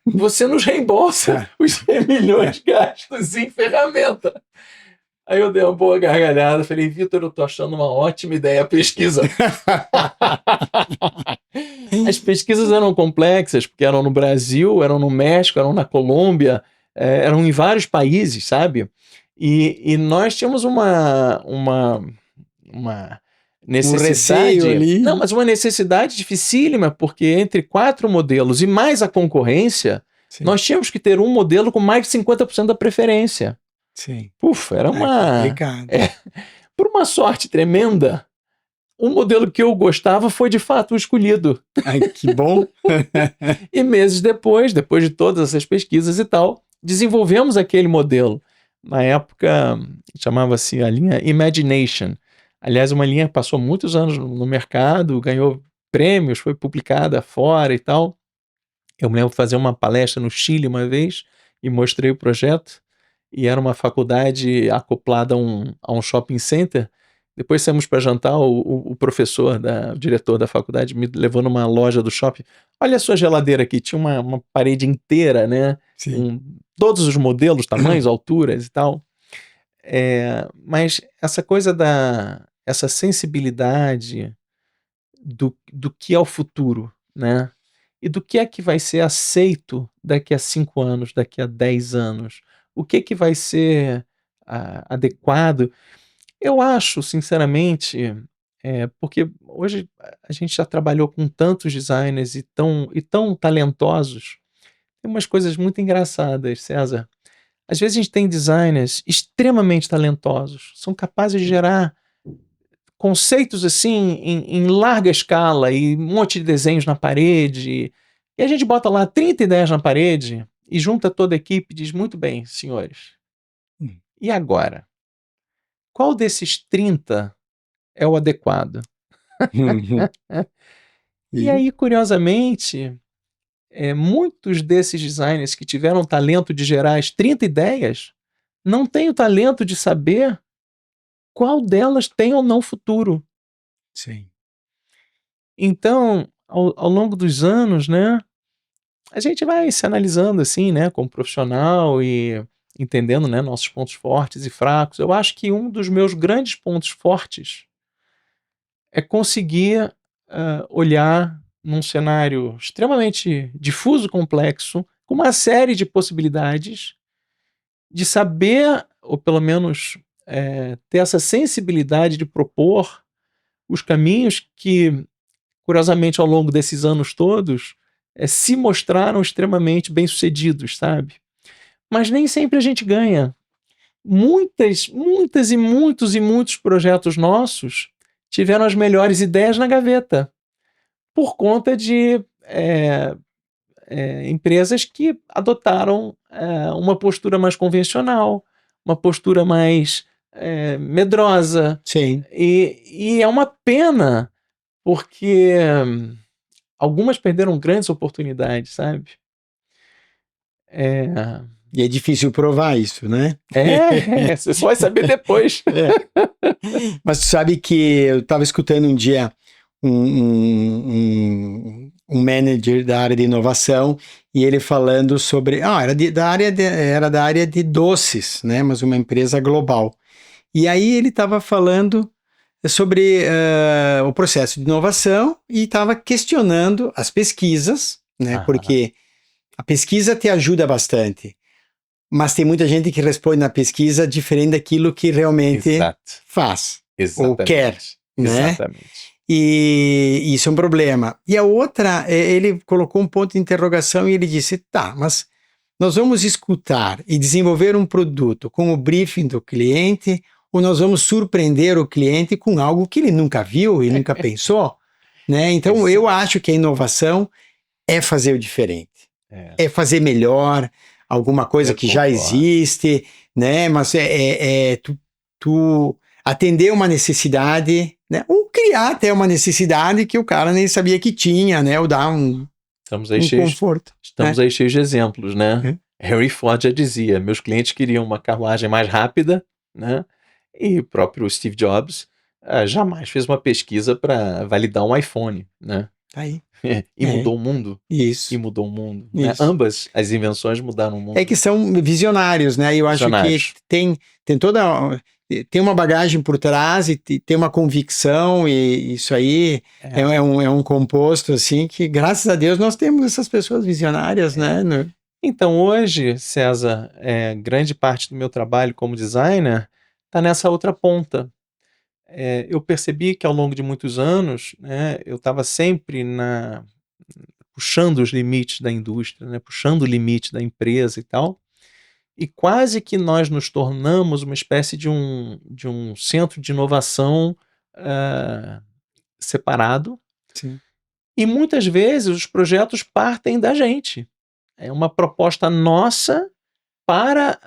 você nos reembolsa os 100 milhões gastos em ferramenta. Aí eu dei uma boa gargalhada, falei, Vitor, eu tô achando uma ótima ideia a pesquisa. As pesquisas eram complexas, porque eram no Brasil, eram no México, eram na Colômbia, eram em vários países, sabe? E nós tínhamos uma necessidade... receio ali. Não, mas uma necessidade dificílima, porque entre 4 modelos e mais a concorrência, Sim. nós tínhamos que ter um modelo com mais de 50% da preferência. Sim. Ufa, era uma... complicado. Por uma sorte tremenda, o modelo que eu gostava foi de fato o escolhido. Ai, que bom. E meses depois de todas essas pesquisas e tal, desenvolvemos aquele modelo. Na época, chamava-se a linha Imagination. Aliás, uma linha que passou muitos anos no mercado, ganhou prêmios, foi publicada fora e tal. Eu me lembro de fazer uma palestra no Chile uma vez e mostrei o projeto. E era uma faculdade acoplada a um shopping center. Depois saímos para jantar, o professor, o diretor da faculdade, me levou numa loja do shopping. Olha a sua geladeira aqui, tinha uma parede inteira, né? Com todos os modelos, tamanhos, alturas e tal. Mas essa coisa essa sensibilidade do que é o futuro, né? E do que é que vai ser aceito daqui a 5 anos, daqui a 10 anos. O que vai ser adequado? Eu acho, sinceramente, porque hoje a gente já trabalhou com tantos designers e tão talentosos. Tem umas coisas muito engraçadas, César. Às vezes a gente tem designers extremamente talentosos, são capazes de gerar conceitos assim em larga escala e um monte de desenhos na parede. E a gente bota lá 30 ideias na parede e junta toda a equipe e diz, muito bem, senhores, e agora? Qual desses 30 é o adequado? E aí, curiosamente, muitos desses designers que tiveram o talento de gerar as 30 ideias não têm o talento de saber qual delas tem ou não futuro. Sim. Então, ao longo dos anos, né, a gente vai se analisando assim, né, como profissional e entendendo, né, nossos pontos fortes e fracos. Eu acho que um dos meus grandes pontos fortes é conseguir olhar num cenário extremamente difuso, complexo, com uma série de possibilidades, de saber, ou pelo menos ter essa sensibilidade de propor os caminhos que, curiosamente, ao longo desses anos todos, se mostraram extremamente bem-sucedidos, sabe? Mas nem sempre a gente ganha. Muitas e muitos projetos nossos tiveram as melhores ideias na gaveta, por conta de empresas que adotaram uma postura mais convencional, uma postura mais medrosa. Sim. E é uma pena, porque algumas perderam grandes oportunidades, sabe? E é difícil provar isso, né? Você só vai saber depois. Mas tu sabe que eu estava escutando um dia um manager da área de inovação e ele falando sobre... era da área de doces, né? Mas uma empresa global. E aí ele estava falando sobre o processo de inovação e estava questionando as pesquisas, né? Porque a pesquisa te ajuda bastante. Mas tem muita gente que responde na pesquisa diferente daquilo que realmente faz. Ou quer, né? Exatamente. E isso é um problema. E a outra, ele colocou um ponto de interrogação e ele disse, tá, mas nós vamos escutar e desenvolver um produto com o briefing do cliente ou nós vamos surpreender o cliente com algo que ele nunca viu e nunca pensou, né? Então, eu acho que a inovação é fazer o diferente. É fazer melhor alguma coisa que já existe, né? Mas tu atender uma necessidade, né? Ou criar até uma necessidade que o cara nem sabia que tinha, né? Ou dar um conforto. Estamos aí cheios de exemplos, né? Henry Ford já dizia, meus clientes queriam uma carruagem mais rápida, né? E o próprio Steve Jobs jamais fez uma pesquisa para validar um iPhone, né? Tá aí. E mudou o mundo. Isso. E mudou o mundo. Né? Isso. Ambas as invenções mudaram o mundo. É que são visionários, né? Eu acho que tem tem uma bagagem por trás e tem uma convicção, e isso aí é um composto, assim, que graças a Deus nós temos essas pessoas visionárias, né? Então, hoje, César, grande parte do meu trabalho como designer está nessa outra ponta. Eu percebi que ao longo de muitos anos, né, eu estava sempre puxando os limites da indústria, né, puxando o limite da empresa e tal, e quase que nós nos tornamos uma espécie de um centro de inovação separado. Sim. E muitas vezes os projetos partem da gente. É uma proposta nossa para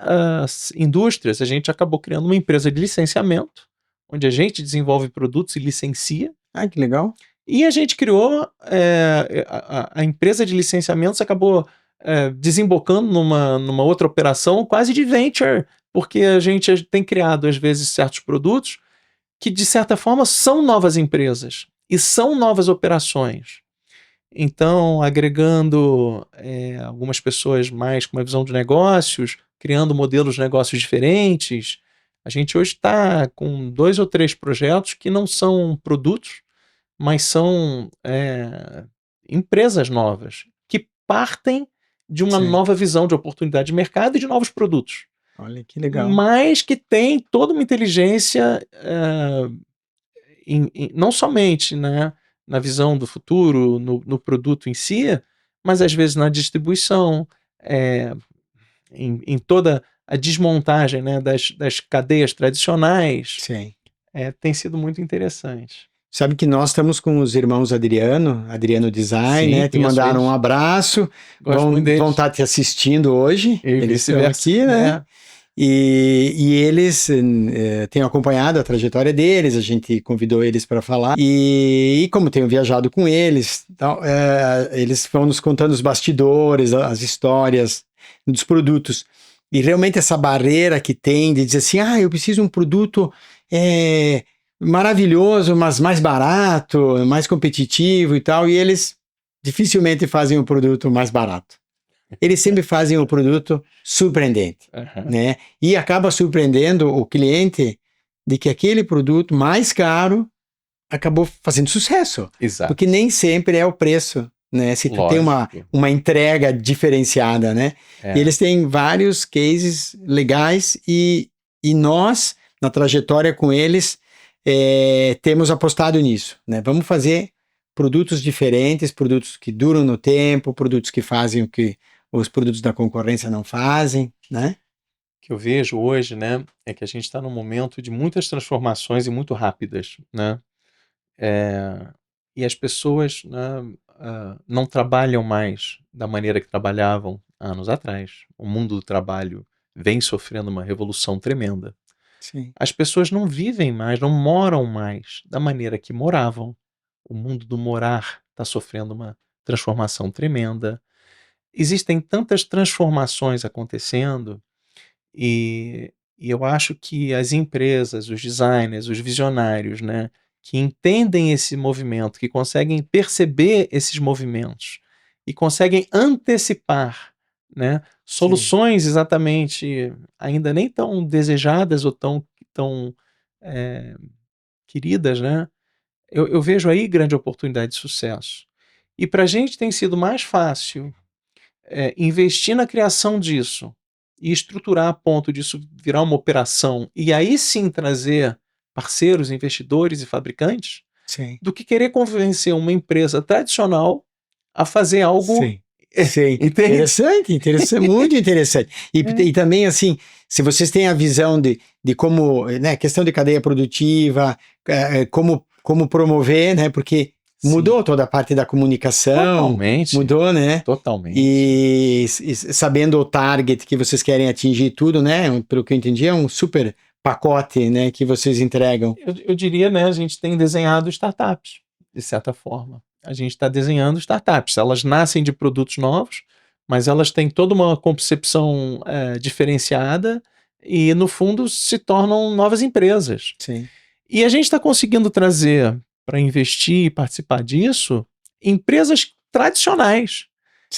as indústrias. A gente acabou criando uma empresa de licenciamento, onde a gente desenvolve produtos e licencia. Ah, que legal. E a gente criou, a empresa de licenciamentos acabou desembocando numa outra operação quase de venture, porque a gente tem criado, às vezes, certos produtos que, de certa forma, são novas empresas e são novas operações. Então, agregando algumas pessoas mais com uma visão de negócios, criando modelos de negócios diferentes, a gente hoje está com 2 ou 3 projetos que não são produtos, mas são empresas novas, que partem de uma nova visão de oportunidade de mercado e de novos produtos. Olha que legal. Mas que tem toda uma inteligência, não somente, né, na visão do futuro, no produto em si, mas às vezes na distribuição, em toda a desmontagem, né, das cadeias tradicionais. Sim. Tem sido muito interessante. Sabe que nós estamos com os irmãos Adriano Design, Sim, né? Te mandaram um abraço. Vão estar te assistindo hoje. Eles estão aqui, né? E eles têm acompanhado a trajetória deles, a gente convidou eles para falar. E como tenho viajado com eles, então, eles vão nos contando os bastidores, as histórias dos produtos. E realmente essa barreira que tem de dizer assim, eu preciso de um produto maravilhoso, mas mais barato, mais competitivo e tal, e eles dificilmente fazem um produto mais barato. Eles sempre fazem um produto surpreendente, né? E acaba surpreendendo o cliente de que aquele produto mais caro acabou fazendo sucesso. Exato. Porque nem sempre é o preço, né? Se tu tem uma entrega diferenciada, né? E eles têm vários cases legais e nós, na trajetória com eles, temos apostado nisso, né? Vamos fazer produtos diferentes, produtos que duram no tempo, produtos que fazem o que os produtos da concorrência não fazem, né? O que eu vejo hoje, né, é que a gente está num momento de muitas transformações e muito rápidas, né? E as pessoas, né, não trabalham mais da maneira que trabalhavam anos atrás. O mundo do trabalho vem sofrendo uma revolução tremenda. Sim. As pessoas não vivem mais, não moram mais da maneira que moravam. O mundo do morar está sofrendo uma transformação tremenda. Existem tantas transformações acontecendo e eu acho que as empresas, os designers, os visionários, né, que entendem esse movimento, que conseguem perceber esses movimentos e conseguem antecipar, né, soluções exatamente ainda nem tão desejadas ou tão queridas, né, eu vejo aí grande oportunidade de sucesso. E para a gente tem sido mais fácil investir na criação disso e estruturar a ponto disso virar uma operação e aí sim trazer parceiros, investidores e fabricantes, do que querer convencer uma empresa tradicional a fazer algo. Sim. Interessante, muito interessante. E também, assim, se vocês têm a visão de como, né, questão de cadeia produtiva, como promover, né, porque mudou toda a parte da comunicação. Totalmente. Mudou, né? Totalmente. E sabendo o target que vocês querem atingir tudo, né? Pelo que eu entendi, é um super pacote, né, que vocês entregam. Eu diria, né, a gente tem desenhado startups, de certa forma. A gente está desenhando startups. Elas nascem de produtos novos, mas elas têm toda uma concepção diferenciada e, no fundo, se tornam novas empresas. Sim. E a gente está conseguindo trazer para investir e participar disso empresas tradicionais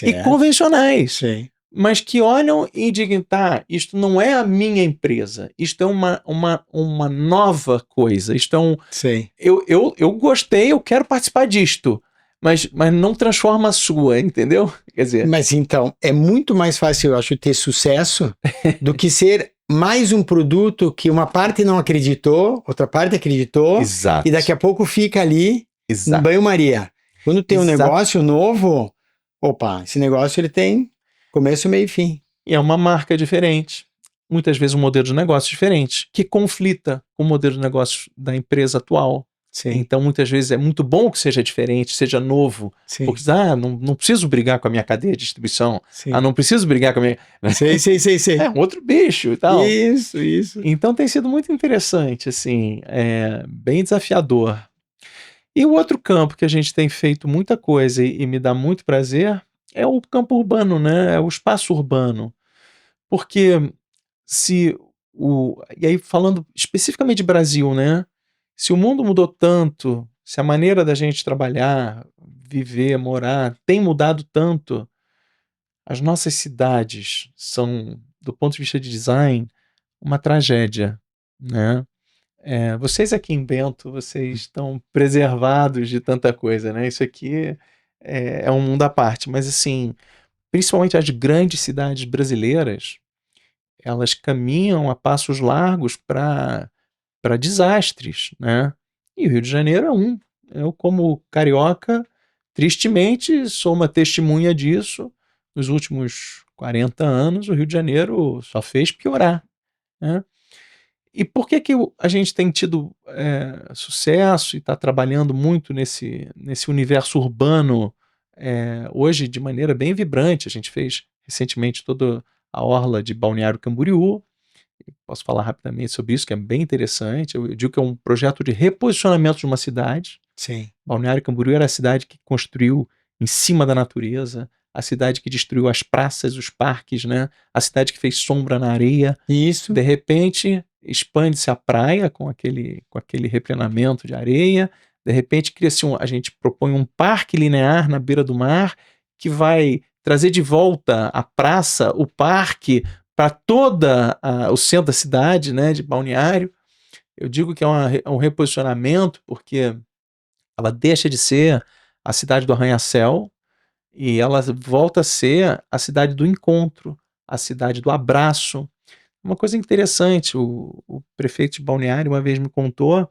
e Certo. convencionais, Sim. mas que olham e digam, tá, isto não é a minha empresa, isto é uma nova coisa, isto é Sim. eu gostei, eu quero participar disto, mas não transforma a sua, entendeu? Quer dizer, Mas então, é muito mais fácil, eu acho, ter sucesso do que ser mais um produto que uma parte não acreditou, outra parte acreditou, exato, e daqui a pouco fica ali no exato, banho-maria. Quando tem um exato. negócio novo, opa, esse negócio ele tem começo, meio e fim. E é uma marca diferente, muitas vezes um modelo de negócio diferente, que conflita com o modelo de negócio da empresa atual. Sim, Então, muitas vezes é muito bom que seja diferente, seja novo, sim, porque não preciso brigar com a minha cadeia de distribuição, sim. não preciso brigar com a minha. Sei, sei, sei, É sei. um outro bicho e tal. Isso. Então tem sido muito interessante, assim, bem desafiador. E o outro campo que a gente tem feito muita coisa e me dá muito prazer é o campo urbano, né? É o espaço urbano. Porque se e aí falando especificamente de Brasil, né? Se o mundo mudou tanto, se a maneira da gente trabalhar, viver, morar tem mudado tanto, as nossas cidades são, do ponto de vista de design, uma tragédia, né? Vocês aqui em Bento, vocês estão preservados de tanta coisa, né? Isso aqui é um mundo à parte, mas assim, principalmente as grandes cidades brasileiras, elas caminham a passos largos para desastres, né? E o Rio de Janeiro é um. Eu, como carioca, tristemente sou uma testemunha disso. Nos últimos 40 anos, o Rio de Janeiro só fez piorar, né? E por que a gente tem tido sucesso e está trabalhando muito nesse universo urbano hoje de maneira bem vibrante? A gente fez recentemente toda a orla de Balneário Camboriú. Posso falar rapidamente sobre isso, que é bem interessante. Eu digo que é um projeto de reposicionamento de uma cidade. Sim. Balneário Camboriú era a cidade que construiu em cima da natureza, a cidade que destruiu as praças, os parques, né? A cidade que fez sombra na areia. Isso. De repente, expande-se a praia com aquele replenamento de areia. De repente, cria-se a gente propõe um parque linear na beira do mar que vai trazer de volta a praça, o parque, para toda o centro da cidade, né, de Balneário. Eu digo que é um reposicionamento porque ela deixa de ser a cidade do arranha-céu e ela volta a ser a cidade do encontro, a cidade do abraço. Uma coisa interessante, o prefeito de Balneário uma vez me contou,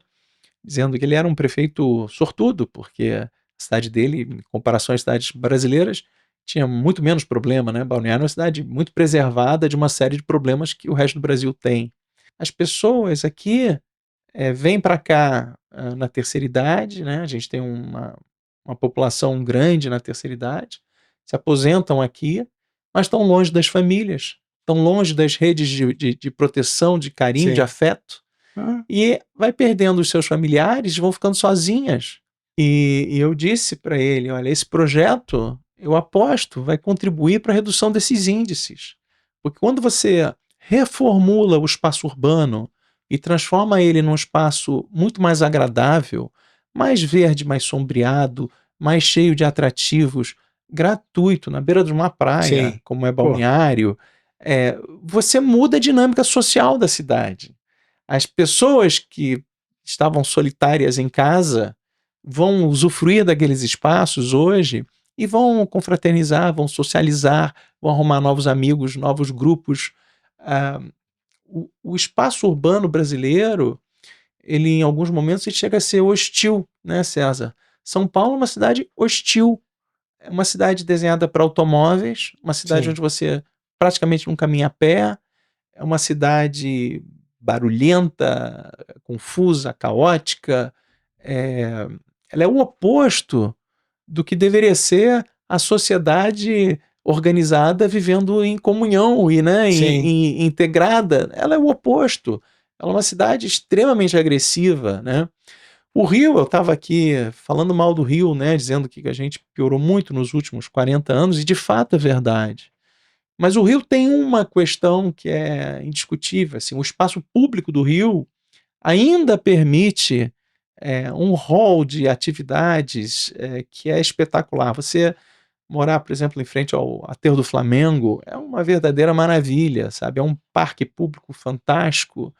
dizendo que ele era um prefeito sortudo, porque a cidade dele, em comparação às cidades brasileiras, tinha muito menos problema, né? Balneário é uma cidade muito preservada de uma série de problemas que o resto do Brasil tem. As pessoas aqui vêm para cá na terceira idade, né? A gente tem uma população grande na terceira idade, se aposentam aqui, mas estão longe das famílias, estão longe das redes de proteção, de carinho, de Sim. afeto, Ah, e vai perdendo os seus familiares, vão ficando sozinhas. E eu disse para ele: olha, esse projeto, eu aposto, vai contribuir para a redução desses índices. Porque quando você reformula o espaço urbano e transforma ele num espaço muito mais agradável, mais verde, mais sombreado, mais cheio de atrativos, gratuito, na beira de uma praia, sim. como é Pô, Balneário, você muda a dinâmica social da cidade. As pessoas que estavam solitárias em casa vão usufruir daqueles espaços hoje e vão confraternizar, vão socializar, vão arrumar novos amigos, novos grupos. Ah, o espaço urbano brasileiro, ele em alguns momentos ele chega a ser hostil, né, César? São Paulo é uma cidade hostil, é uma cidade desenhada para automóveis, uma cidade sim. onde você praticamente não caminha a pé, é uma cidade barulhenta, confusa, caótica. É, ela é o oposto do que deveria ser a sociedade organizada vivendo em comunhão e, né, Sim. integrada. Ela é o oposto. Ela é uma cidade extremamente agressiva, né? O Rio, eu estava aqui falando mal do Rio, né, dizendo que a gente piorou muito nos últimos 40 anos, e de fato é verdade. Mas o Rio tem uma questão que é indiscutível, assim, o espaço público do Rio ainda permite um hall de atividades que é espetacular. Você morar, por exemplo, em frente ao Aterro do Flamengo é uma verdadeira maravilha, sabe? É um parque público fantástico,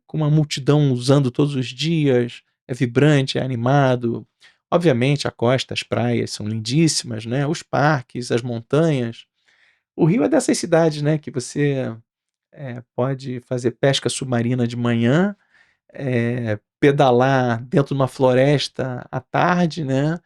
com uma multidão usando todos os dias, é vibrante, é animado. Obviamente, a costa, as praias são lindíssimas, né? Os parques, as montanhas. O Rio é dessas cidades, né, que você pode fazer pesca submarina de manhã, pedalar dentro de uma floresta à tarde, né?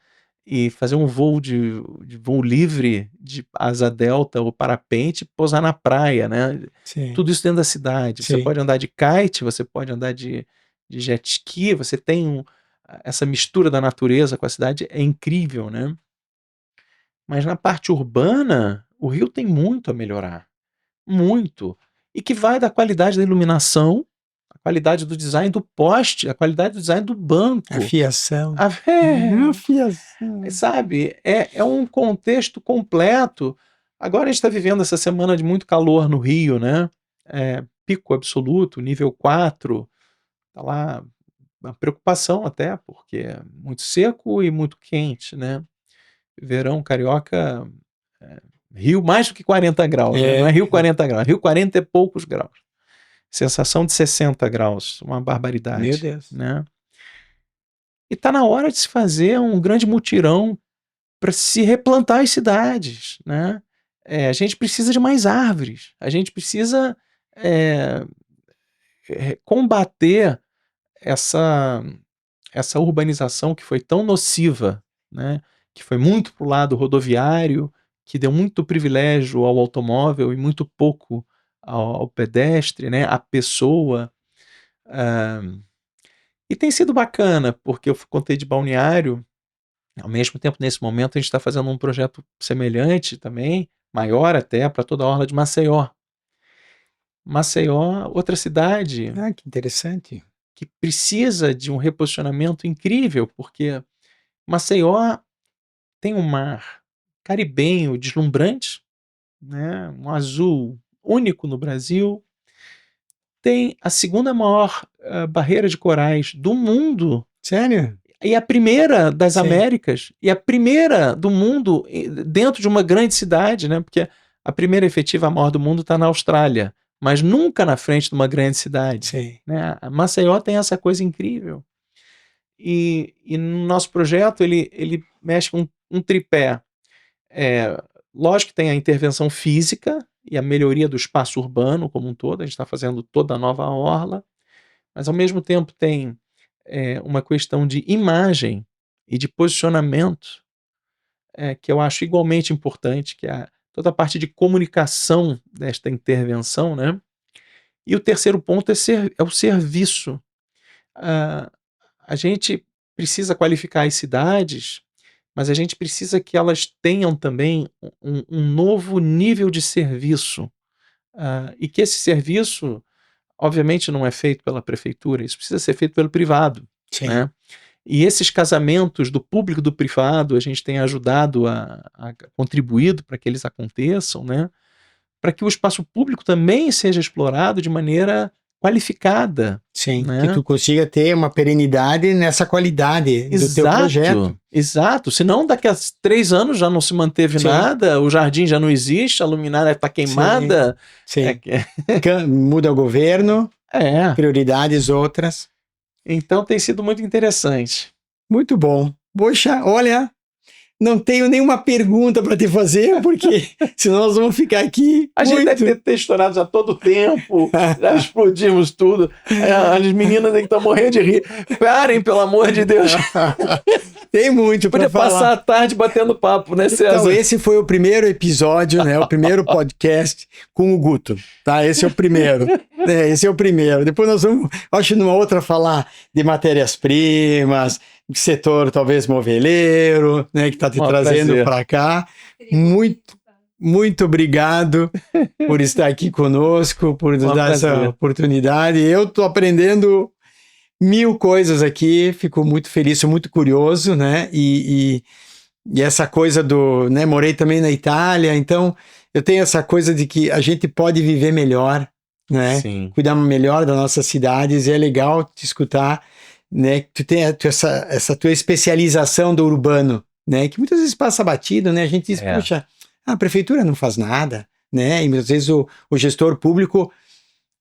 E fazer um voo de voo livre de asa delta ou parapente e pousar na praia, né? Sim, Tudo isso dentro da cidade. Você sim. pode andar de kite, você pode andar de jet ski, você tem essa mistura da natureza com a cidade, é incrível, né? Mas na parte urbana, o Rio tem muito a melhorar, muito. E que vai da qualidade da iluminação, a qualidade do design do poste, a qualidade do design do banco. A fiação. A A fiação. sabe, é um contexto completo. Agora a gente está vivendo essa semana de muito calor no Rio, né? Pico absoluto, nível 4. Tá lá uma preocupação até, porque é muito seco e muito quente, né? Verão carioca, Rio mais do que 40 graus, né? Não é Rio 40 graus, Rio 40 e poucos graus. Sensação de 60 graus, uma barbaridade. Meu Deus. Né? E está na hora de se fazer um grande mutirão para se replantar as cidades, né? A gente precisa de mais árvores, a gente precisa combater essa urbanização que foi tão nociva, né? Que foi muito para o lado rodoviário, que deu muito privilégio ao automóvel e muito pouco ao pedestre, né? À pessoa. E tem sido bacana, porque eu contei de Balneário. Ao mesmo tempo, nesse momento, a gente está fazendo um projeto semelhante também, maior até, para toda a orla de Maceió. Maceió, outra cidade Ah, que interessante. que precisa de um reposicionamento incrível, porque Maceió tem um mar caribenho deslumbrante, né? Um azul único no Brasil, tem a segunda maior barreira de corais do mundo. Sério? E a primeira das Sim. Américas, e a primeira do mundo dentro de uma grande cidade, né? Porque a primeira efetiva maior do mundo está na Austrália, mas nunca na frente de uma grande cidade. Sim. Né? A Maceió tem essa coisa incrível. E no nosso projeto ele mexe com um tripé. Lógico que tem a intervenção física e a melhoria do espaço urbano como um todo, a gente está fazendo toda a nova orla, mas ao mesmo tempo tem uma questão de imagem e de posicionamento que eu acho igualmente importante, que é toda a parte de comunicação desta intervenção, né? E o terceiro ponto é o serviço. A gente precisa qualificar as cidades, mas a gente precisa que elas tenham também um novo nível de serviço. E que esse serviço, obviamente, não é feito pela prefeitura, isso precisa ser feito pelo privado. Sim. Né? E esses casamentos do público e do privado, a gente tem ajudado a contribuído para que eles aconteçam, né? Para que o espaço público também seja explorado de maneira qualificada. Sim, né? que tu consiga ter uma perenidade nessa qualidade do teu projeto. Exato, senão daqui a 3 anos já não se manteve Sim. nada, o jardim já não existe, a luminária está queimada. Sim. Muda o governo, prioridades outras. Então tem sido muito interessante. Muito bom. Poxa, olha, não tenho nenhuma pergunta para te fazer, porque senão nós vamos ficar aqui. A gente deve ter estourado já todo o tempo, já explodimos tudo. As meninas aí que estão morrendo de rir. Parem, pelo amor de Deus. Tem muito para falar. Podia passar a tarde batendo papo, né, César? Então, esse foi o primeiro episódio, né? O primeiro podcast com o Guto, tá? Esse é o primeiro. Esse é o primeiro. Depois nós vamos, acho, numa outra falar de matérias-primas, setor talvez moveleiro, né? Que está te trazendo para cá. Muito obrigado por estar aqui conosco, por nos dar essa oportunidade. Eu estou aprendendo 1000 coisas aqui, fico muito feliz, sou muito curioso, né? E essa coisa do, né? Morei também na Itália, então eu tenho essa coisa de que a gente pode viver melhor, né? Sim. Cuidar melhor das nossas cidades, e é legal te escutar né? Tu tem essa tua especialização do urbano, né? Que muitas vezes passa batido, né? A gente diz, puxa, a prefeitura não faz nada, né? E muitas vezes o gestor público...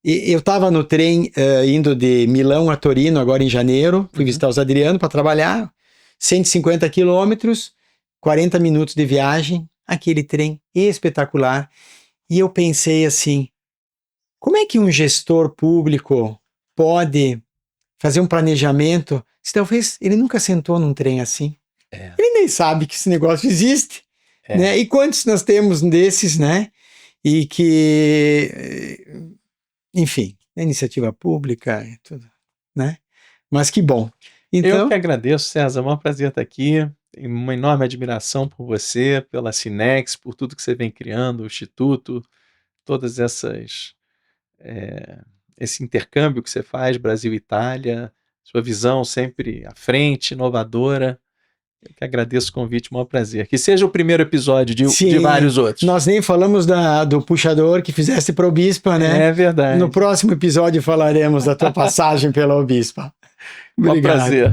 Eu estava no trem indo de Milão a Torino agora em janeiro, fui visitar os Adriano para trabalhar, 150 quilômetros, 40 minutos de viagem, aquele trem espetacular. E eu pensei assim, como é que um gestor público pode fazer um planejamento se talvez ele nunca sentou num trem assim? Ele nem sabe que esse negócio existe, né? E quantos nós temos desses, né? E que... Enfim, a iniciativa pública e tudo, né? Mas que bom. Então, eu que agradeço, César, é um prazer estar aqui. Tenho uma enorme admiração por você, pela Cinex, por tudo que você vem criando, o Instituto, todas esse intercâmbio que você faz, Brasil e Itália, sua visão sempre à frente, inovadora. Eu que agradeço o convite, um maior prazer. Que seja o primeiro episódio de vários outros. Nós nem falamos do puxador que fizeste para o Obispa, né? É verdade. No próximo episódio falaremos da tua passagem pela Obispa. Obrigado. Um prazer.